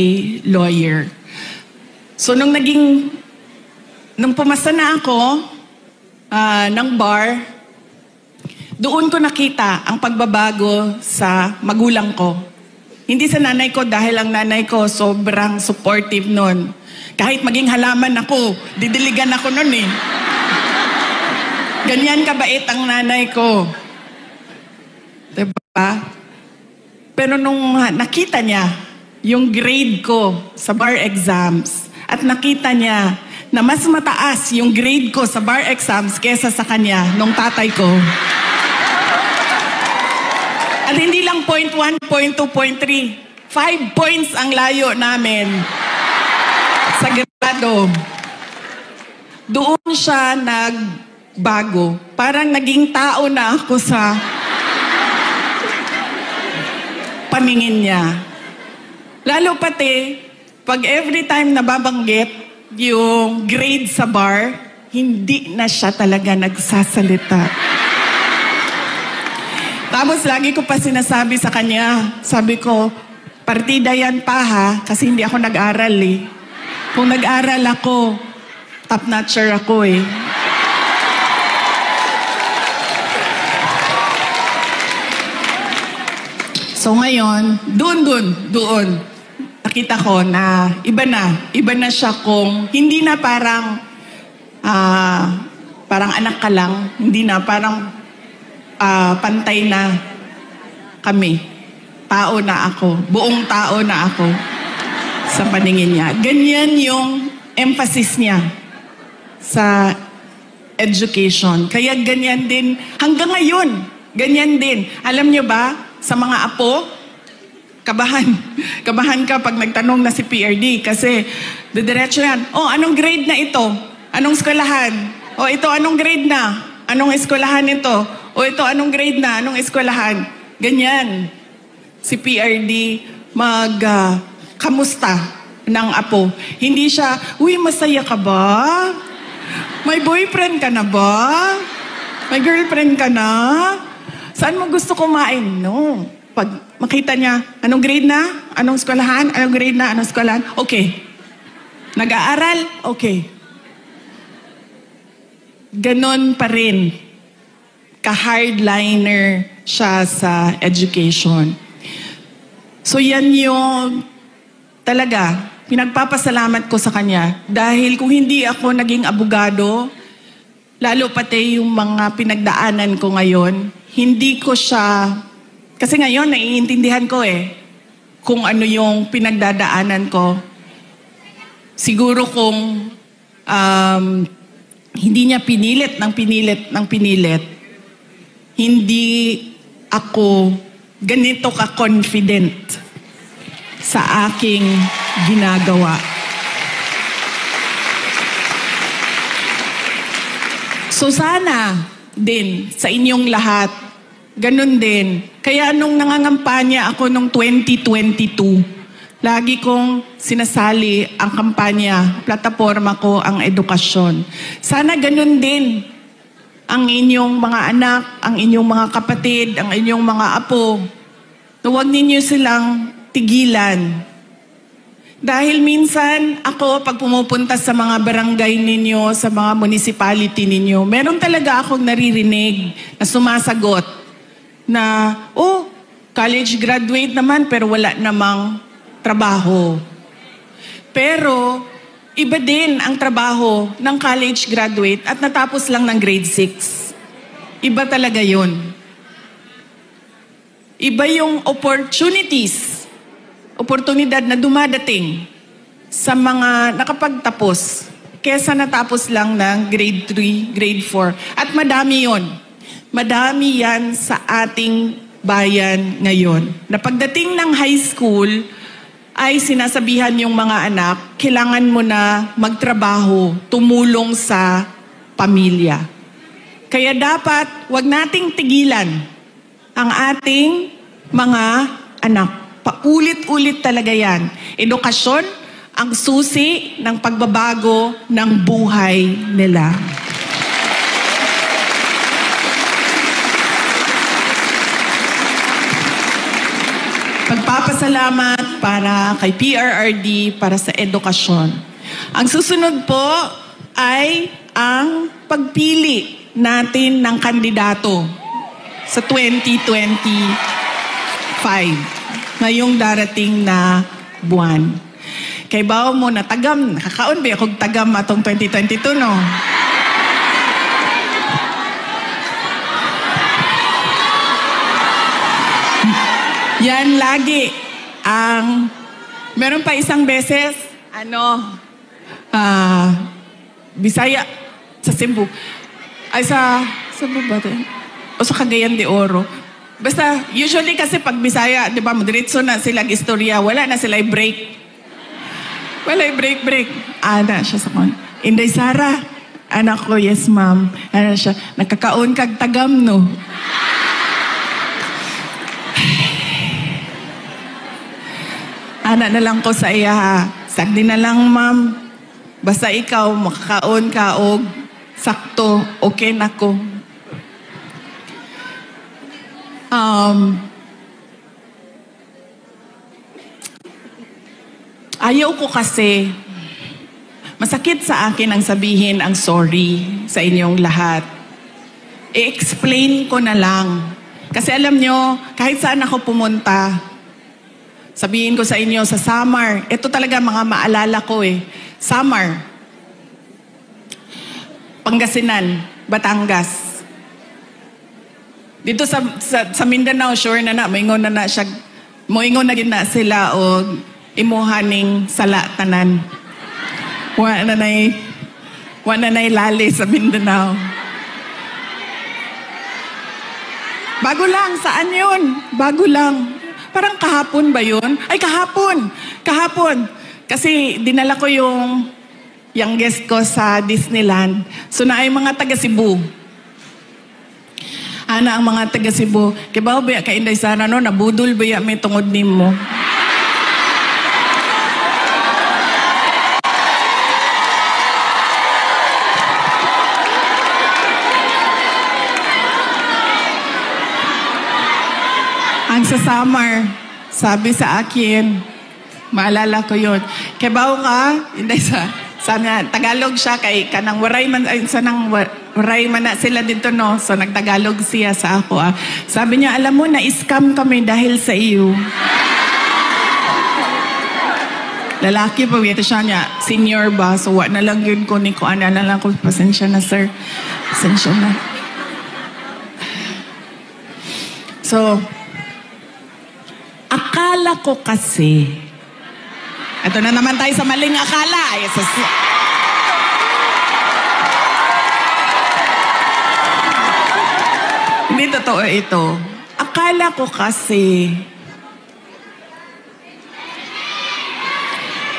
lawyer. So nung pumasa na ako ng bar, doon ko nakita ang pagbabago sa magulang ko. Hindi sa nanay ko dahil ang nanay ko sobrang supportive nun. Kahit maging halaman ako, didiligan ako nun eh. Ganyan kabait ang nanay ko. Diba? Pero nung nakita niya yung grade ko sa bar exams at nakita niya na mas mataas yung grade ko sa bar exams kesa sa kanya nung tatay ko. At hindi lang 0.1, 0.2, 0.3. 5 points ang layo namin sa grado. Doon siya nagbago. Parang naging tao na ako sa paningin niya. Lalo pati, pag every time nababanggit yung grade sa bar, hindi na siya talaga nagsasalita. Tapos lagi ko pa sinasabi sa kanya, sabi ko, partida yan pa ha, kasi hindi ako nag-aral eh. Kung nag-aral ako, top-notcher ako eh. So ngayon, doon, nakita ko na iba na siya kung hindi na parang anak ka lang, hindi na parang pantay na kami. Tao na ako, buong tao na ako sa paningin niya. Ganyan yung emphasis niya sa education. Kaya ganyan din, hanggang ngayon, ganyan din. Alam niyo ba, sa mga apo, kabahan ka pag nagtanong na si PRD kasi didiretso yan, oh, anong grade na ito? Anong eskwelahan? Oh, ito, anong grade na? Anong eskwelahan ito? O ito, anong grade na? Anong eskwelahan? Ganyan. Si PRD kamusta ng apo. Hindi siya, uy, masaya ka ba? May boyfriend ka na ba? May girlfriend ka na? Saan mo gusto kumain? No. Pag makita niya, anong grade na? Anong eskwelahan? Anong grade na? Anong eskwelahan? Okay. Nag-aaral? Okay. Ganon pa rin. Ka-hardliner siya sa education. So yan yung talaga, pinagpapasalamat ko sa kanya. Dahil kung hindi ako naging abogado, lalo pati yung mga pinagdaanan ko ngayon, hindi ko siya, kasi ngayon naiintindihan ko kung ano yung pinagdadaanan ko. Siguro kung hindi niya pinilit, hindi ako ganito ka-confident sa aking ginagawa. So sana din sa inyong lahat, ganun din. Kaya nung nangangampanya ako nung 2022, lagi kong sinasali ang kampanya, plataforma ko ang edukasyon. Sana ganun din ang inyong mga anak, ang inyong mga kapatid, ang inyong mga apo. Huwag ninyo silang tigilan. Dahil minsan ako, pag pumupunta sa mga barangay ninyo, sa mga municipality ninyo, meron talaga akong naririnig na sumasagot na, oh, college graduate naman pero wala namang trabaho. Pero, iba din ang trabaho ng college graduate at natapos lang ng grade 6. Iba talaga yun. Iba yung oportunidad na dumadating sa mga nakapagtapos kesa natapos lang ng grade 3, grade 4. At madami yun. Madami yan sa ating bayan ngayon. Na pagdating ng high school, ay sinasabihan yung mga anak, kailangan mo na magtrabaho, tumulong sa pamilya. Kaya dapat, wag nating tigilan ang ating mga anak. Paulit-ulit talaga yan. Edukasyon ang susi ng pagbabago ng buhay nila. Papasalamat para kay PRRD para sa edukasyon. Ang susunod po ay ang pagpili natin ng kandidato sa 2025, ngayong darating na buwan. Kay bao mo na tagam, nakakaon ba akong tagam atong 2022, no? Yan lagi ang, meron pa isang beses, Bisaya, sa Cebu. Ay, sa Cebu ba ito? O sa Cagayan de Oro. Basta, usually kasi pag Bisaya, di ba, diretso na sila istorya, wala na sila break. Wala break. Ana siya sa kon. Inday Sara, anak ko, yes ma'am. Ano siya, nakakaon kag tagam, no? Ana na lang ko sa iya, ha. Sagdi na lang, ma'am. Basta ikaw, makakaon ka o sakto, okay na ko. Ayaw ko kasi, masakit sa akin ang sabihin ang sorry sa inyong lahat. I-explain ko na lang. Kasi alam nyo, kahit saan ako pumunta, sabihin ko sa inyo, sa Samar, ito talaga mga maalala ko Samar, Pangasinan, Batangas. Dito sa Mindanao, sure na moingon na siya, moingon na gina sila o imuhaning sala tanan. Wa na nay lali sa Mindanao. Bago lang, saan yun? Bago lang. Parang kahapon ba yun? Ay, kahapon. Kasi dinala ko yung youngest ko sa Disneyland. So na ay mga taga Cebu. Ana ang mga taga Cebu. Kibaw ba ka Inday Sara no? Nabudol ba may tungod nimo? Ang sa Samar, sabi sa akin, maalala ko yun, kibaw ka, hindi sana Tagalog siya, kay kanang waray man na sila dito, no? So nagtagalog siya sa ako. Sabi niya, alam mo, na-scam kami dahil sa iyo. Lalaki pa, ito siya niya, senior ba? So wa na lang yun ko, ano na lang ko, pasensya na sir. Pasensya na. So, akala ko kasi, ito na naman tayo sa maling akala. Hindi totoo ito. Akala ko kasi,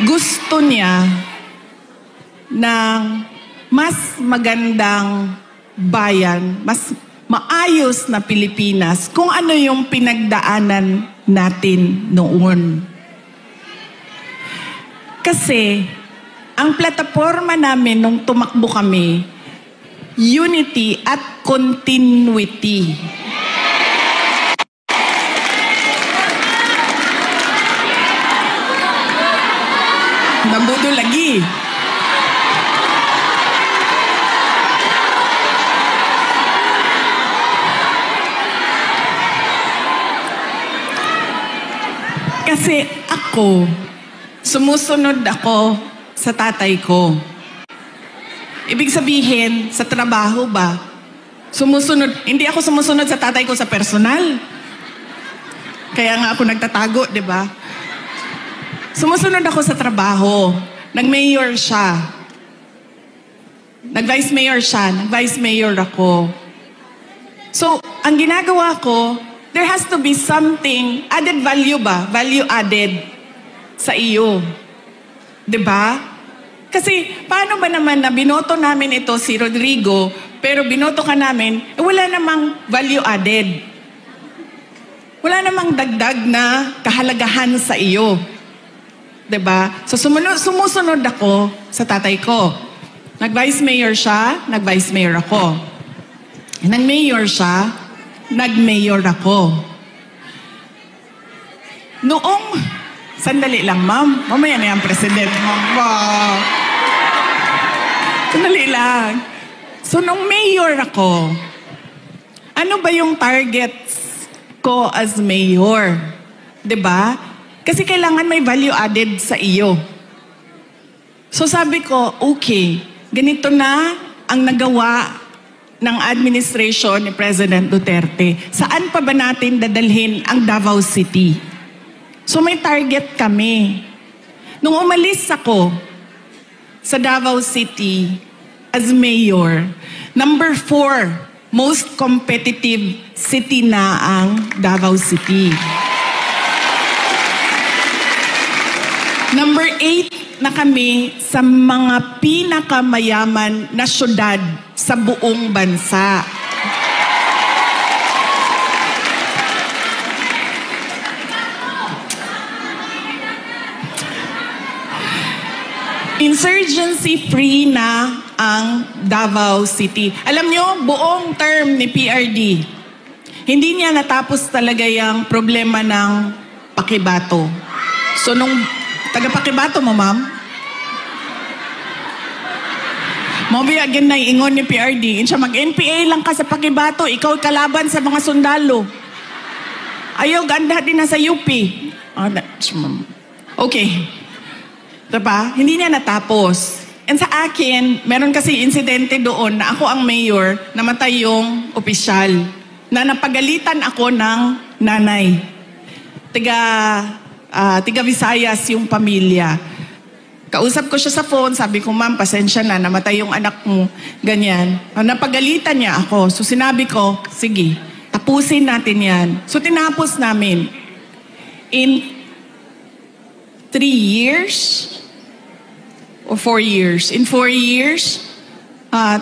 gusto niya ng mas magandang bayan, mas maayos na Pilipinas kung ano yung pinagdaanan natin noon. Kasi, ang plataforma namin nung tumakbo kami, unity at continuity. Nabudo lagi. Kasi ako, sumusunod ako sa tatay ko. Ibig sabihin, sa trabaho ba? Hindi ako sumusunod sa tatay ko sa personal. Kaya nga ako nagtatago, di ba? Sumusunod ako sa trabaho. Nag-mayor siya. Nag-vice mayor siya. Nag-vice mayor ako. So, ang ginagawa ko, there has to be something, added value ba? Value added sa iyo. Diba? Kasi, paano ba naman na binoto namin ito si Rodrigo, pero binoto ka namin, wala namang value added. Wala namang dagdag na kahalagahan sa iyo. Diba? So, sumusunod ako sa tatay ko. Nag-vice mayor siya, nag-vice mayor ako. Nag-mayor siya, nag-mayor ako. Sandali lang, ma'am. Mamaya na yung president, ma'am. Wow. Sandali lang. So, nung mayor ako, ano ba yung targets ko as mayor? 'Di ba? Kasi kailangan may value added sa iyo. So sabi ko, okay, ganito na ang nagawa ng administration ni President Duterte. Saan pa ba natin dadalhin ang Davao City? So may target kami. Nung umalis ako sa Davao City as mayor, number 4, most competitive city na ang Davao City. Number 8 na kami sa mga pinakamayaman na syudad sa buong bansa. Insurgency-free na ang Davao City. Alam nyo, buong term ni PRD, hindi niya natapos talaga yung problema ng Pakibato. So nung taga-Pakibato mo, ma'am? Mabi again na ingon ni PRD, siya mag-NPA lang ka sa Pakibato, ikaw kalaban sa mga sundalo. Ayaw, ganda din na sa UP. Okay. Diba? Hindi niya natapos. And sa akin, meron kasi insidente doon na ako ang mayor, namatay yung opisyal, na napagalitan ako ng nanay. Tiga Visayas yung pamilya. Kausap ko siya sa phone, sabi ko, ma'am, pasensya na, namatay yung anak mo, ganyan. Napagalitan niya ako. So sinabi ko, sige, tapusin natin yan. So tinapos namin. In 3 years, or 4 years, in 4 years,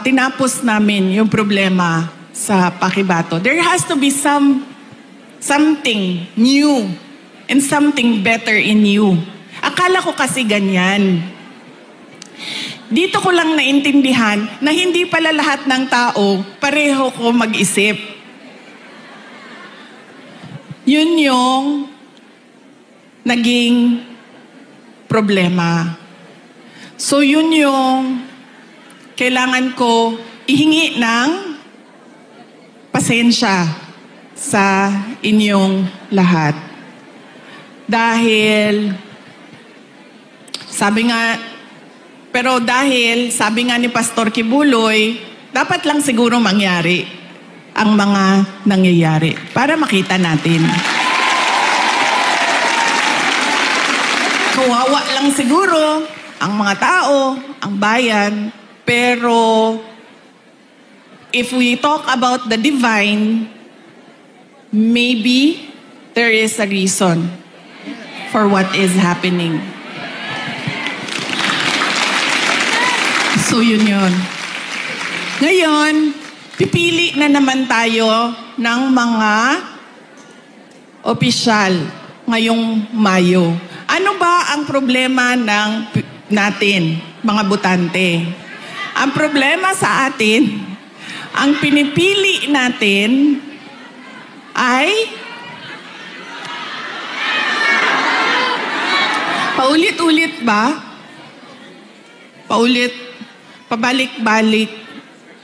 tinapos namin yung problema sa Pakibato. There has to be something new and something better in you. Akala ko kasi ganyan. Dito ko lang naintindihan na hindi pala lahat ng tao pareho ko mag-isip. Yun yung naging problema. So yun yung kailangan ko ihingi ng pasensya sa inyong lahat. Dahil sabi nga ni Pastor Kibuloy, dapat lang siguro mangyari ang mga nangyayari para makita natin. Kawawa lang siguro ang mga tao, ang bayan, pero if we talk about the divine, maybe there is a reason for what is happening. So yun. Ngayon, pipili na naman tayo ng mga opisyal ngayong Mayo. Ano ba ang problema natin, mga botante? Ang problema sa atin, ang pinipili natin ay paulit-ulit ba? Pabalik-balik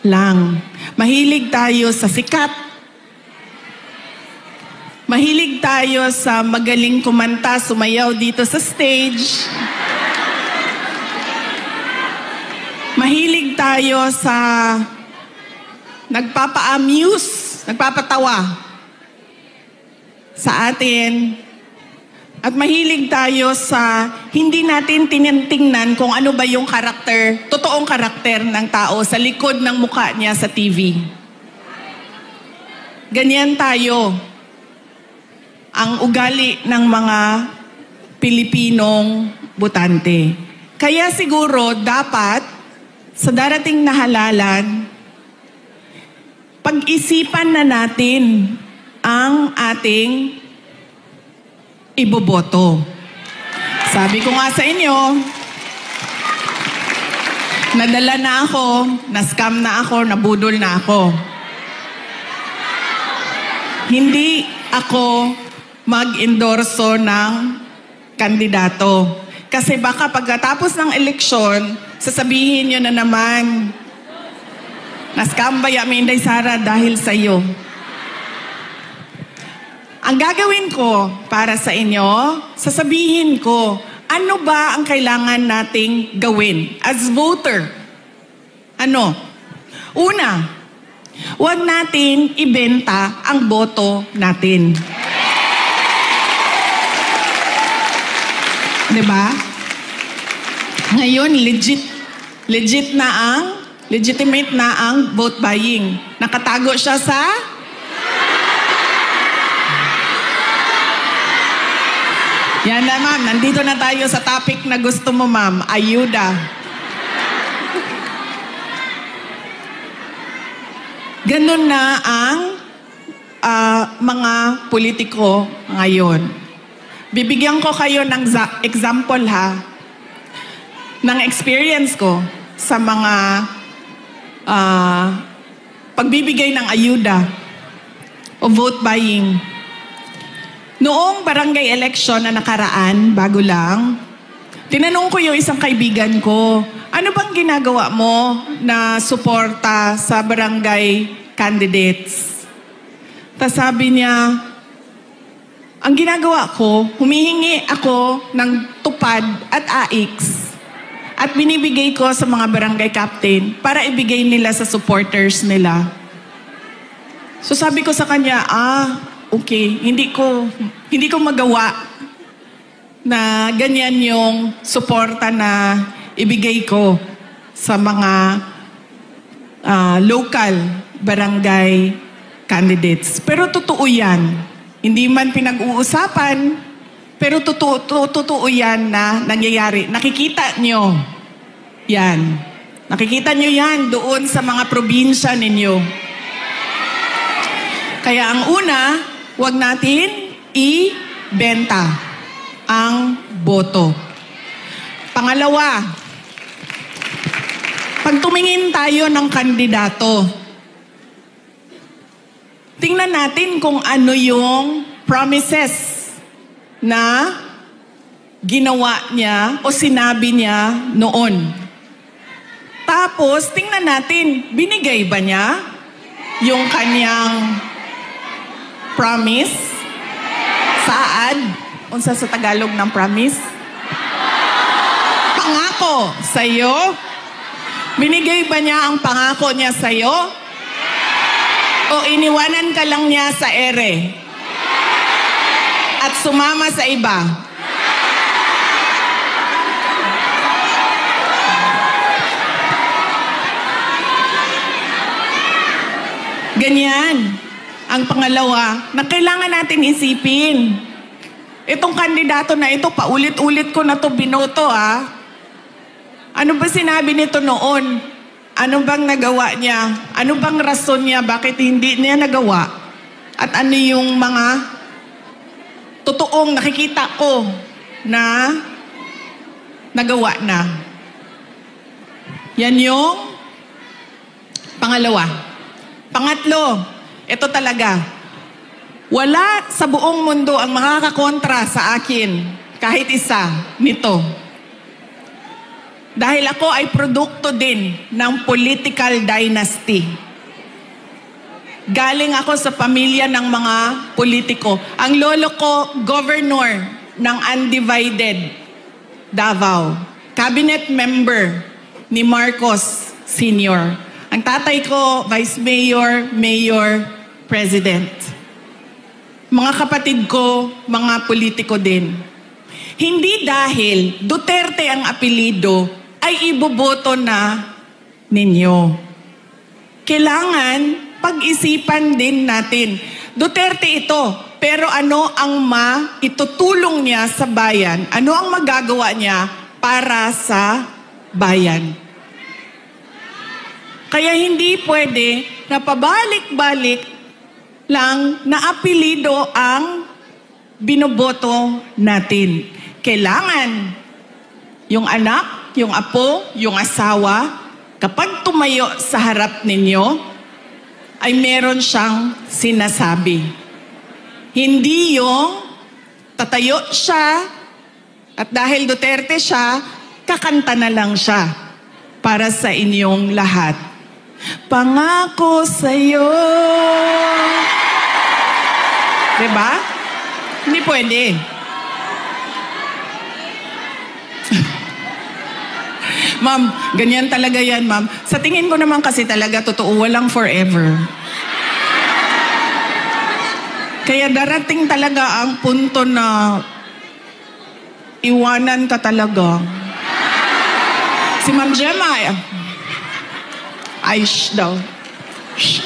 lang. Mahilig tayo sa sikat. Mahilig tayo sa magaling kumanta, sumayaw dito sa stage. Mahilig tayo sa nagpapa-amuse, nagpapatawa sa atin. At mahilig tayo sa hindi natin tinitingnan kung ano ba yung karakter, totoong karakter ng tao sa likod ng mukha niya sa TV. Ganyan tayo. Ang ugali ng mga Pilipinong botante. Kaya siguro dapat sa darating na halalan, pag-isipan na natin ang ating iboboto. Sabi ko nga sa inyo, nadala na ako, na-scam na ako, nabudol na ako. Hindi ako mag-endorso ng kandidato. Kasi baka pagkatapos ng eleksyon, sasabihin nyo na naman, naskambay amin Inday Sara dahil sa iyo. Ang gagawin ko para sa inyo, sasabihin ko, ano ba ang kailangan nating gawin as voter? Ano? Una, huwag natin ibenta ang boto natin. Diba? Ngayon, legitimate na ang vote buying. Nakatago siya sa yan na, ma'am. Nandito na tayo sa topic na gusto mo, ma'am. Ayuda. Ganun na ang mga politiko ngayon. Bibigyan ko kayo ng example, ha, ng experience ko sa mga pagbibigay ng ayuda o vote buying. Noong barangay election na nakaraan, bago lang, tinanong ko yung isang kaibigan ko, ano bang ginagawa mo na suporta sa barangay candidates? Tapos sabi niya, ang ginagawa ko, humihingi ako ng tupad at AIX at binibigay ko sa mga barangay captain para ibigay nila sa supporters nila. So sabi ko sa kanya, okay, hindi ko magawa na ganyan yung suporta na ibigay ko sa mga local barangay candidates. Pero totoo yan. Hindi man pinag-uusapan, pero totoo yan na nangyayari. Nakikita nyo yan. Nakikita nyo yan doon sa mga probinsya ninyo. Kaya ang una, huwag natin ibenta ang boto. Pangalawa, pag tumingin tayo ng kandidato, tingnan natin kung ano yung promises na ginawa niya o sinabi niya noon. Tapos, tingnan natin, binigay ba niya yung kanyang promise? Saad? Unsa sa Tagalog ng promise? Pangako sa'yo? Binigay ba niya ang pangako niya sa'yo? O iniwanan ka lang niya sa ere? At sumama sa iba? Ganyan. Ang pangalawa, na kailangan natin isipin. Itong kandidato na ito, paulit-ulit ko na to binoto, Ano ba sinabi nito noon? Ano bang nagawa niya? Ano bang rason niya? Bakit hindi niya nagawa? At ano yung mga totoong nakikita ko na nagawa na? Yan yung pangalawa. Pangatlo, ito talaga. Wala sa buong mundo ang makakakontra sa akin kahit isa nito. Dahil ako ay produkto din ng political dynasty. Galing ako sa pamilya ng mga politiko. Ang lolo ko, governor ng undivided Davao. Cabinet member ni Marcos Sr. Ang tatay ko, vice mayor, mayor, president. Mga kapatid ko, mga politiko din. Hindi dahil Duterte ang apelido ay iboboto na ninyo. Kailangan pag-isipan din natin. Duterte ito, pero ano ang maitutulong niya sa bayan? Ano ang magagawa niya para sa bayan? Kaya hindi pwede na pabalik-balik lang na apelido ang binoboto natin. Kailangan yung anak, yung apo, yung asawa, kapag tumayo sa harap ninyo, ay meron siyang sinasabi. Hindi yung tatayo siya, at dahil Duterte siya, kakanta na lang siya para sa inyong lahat. Pangako sa'yo. Diba? Hindi pwede. Ma'am, ganyan talaga yan, ma'am. Sa tingin ko naman kasi talaga, totoo, walang forever. Kaya darating talaga ang punto na iwanan ka talaga. Si Ma'am Gemma, ay, shh daw. Shh.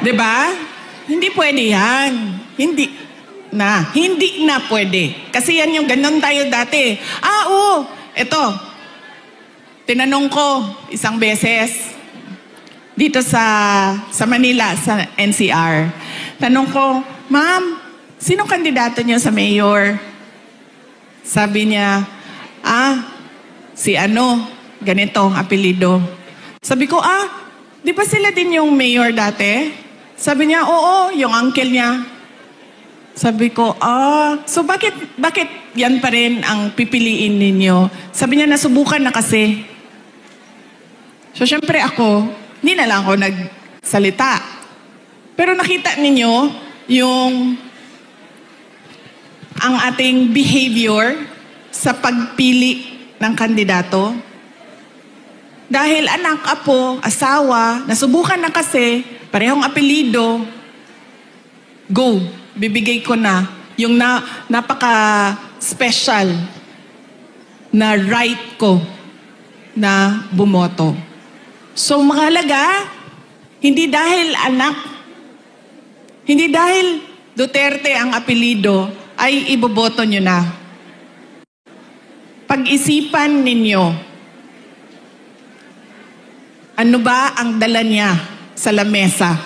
Diba? Hindi pwede yan. Hindi na pwede. Kasi yan yung ganun tayo dati. Oo, eto. Tinanong ko isang beses dito sa Manila, sa NCR. Tanong ko, Ma'am, sino kandidato niyo sa mayor? Sabi niya, si ganito ang apelido. Sabi ko, di ba sila din yung mayor dati? Sabi niya, oo, yung uncle niya. Sabi ko, so bakit yan pa rin ang pipiliin ninyo? Sabi niya, nasubukan na kasi. So, syempre ako, hindi na lang ako nagsalita. Pero nakita ninyo ang ating behavior sa pagpili ng kandidato. Dahil anak, apo, asawa, nasubukan na kasi, parehong apelido, go, bibigay ko na yung napaka-special na right ko na bumoto. So, mahalaga, hindi dahil anak, hindi dahil Duterte ang apelido, ay iboboto nyo na. Pag-isipan ninyo, ano ba ang dala niya sa lamesa?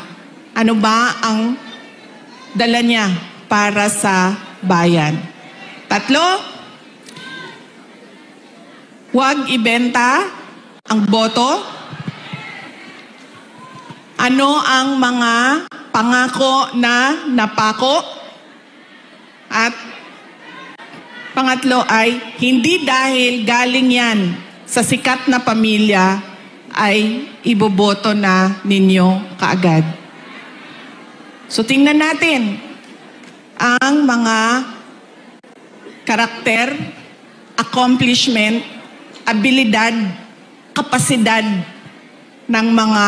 Ano ba ang dala niya para sa bayan? 3, huwag ibenta ang boto. Ano ang mga pangako na napako? At pangatlo ay, hindi dahil galing yan sa sikat na pamilya ay iboboto na ninyo kaagad. So tingnan natin ang mga karakter, accomplishment, abilidad, kapasidad ng mga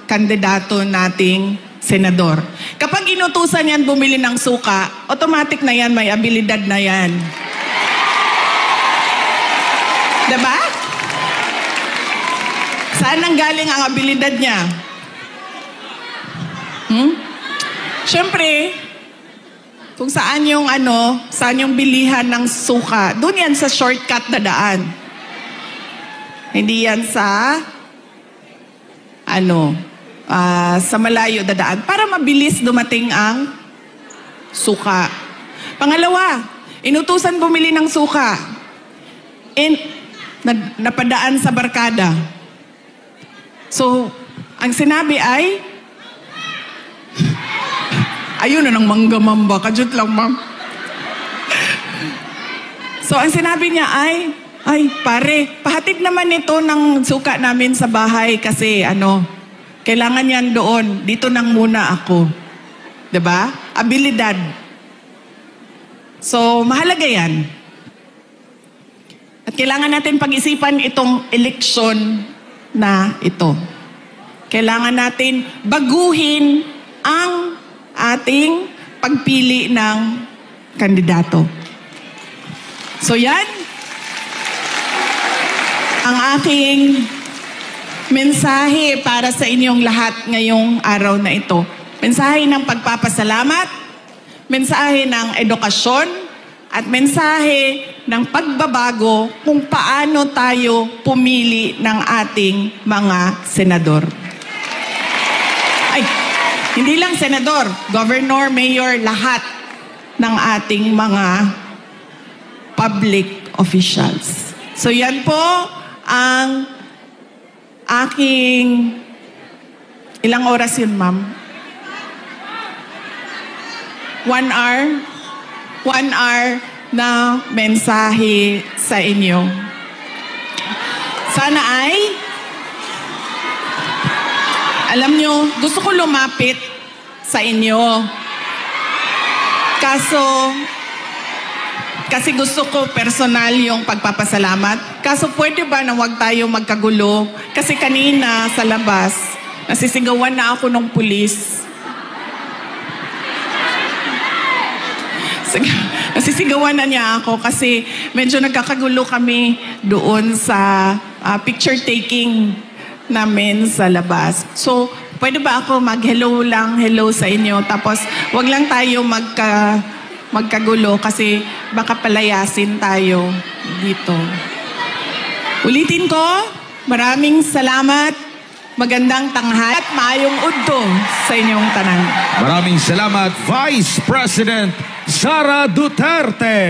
kandidato nating senador. Kapag inutusan yan bumili ng suka, automatic na yan, may abilidad na yan. Diba? Saan ang galing ang abilidad niya? Siyempre, kung saan yung bilihan ng suka, doon yan sa shortcut na daan. Hindi yan sa sa malayo dadaan para mabilis dumating ang suka. Pangalawa, inutusan bumili ng suka. Napadaan sa barkada. So, ang sinabi ay, ayun na ng manggamamba, kadyot lang, ma'am. So, ang sinabi niya ay pare, pahatid naman ito ng suka namin sa bahay kasi kailangan yan doon. Dito nang muna ako. Diba? Abilidad. So, mahalaga yan. At kailangan natin pag-isipan itong eleksyon na ito. Kailangan natin baguhin ang ating pagpili ng kandidato. So, yan ang aking mensahe para sa inyong lahat ngayong araw na ito. Mensahe ng pagpapasalamat, mensahe ng edukasyon, at mensahe ng pagbabago kung paano tayo pumili ng ating mga senador. Hindi lang senador, governor, mayor, lahat ng ating mga public officials. So yan po ang aking Ilang oras yun, ma'am? 1 hour? 1 hour na mensahe sa inyo. Sana ay, alam nyo, gusto ko lumapit sa inyo. Kasi gusto ko personal yung pagpapasalamat. Kaso pwede ba na wag tayo magkagulo? Kasi kanina sa labas, nasisigawan na ako ng pulis. Nasisigawan na niya ako kasi medyo nagkakagulo kami doon sa picture taking namin sa labas. So, pwede ba ako mag-hello lang, hello sa inyo? Tapos, wag lang tayo magkagulo kasi baka palayasin tayo dito. Ulitin ko, maraming salamat, magandang tanghali at maayong udto sa inyong tanan. Maraming salamat, Vice President Sara Duterte.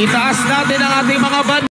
Itaas natin ang ating mga band.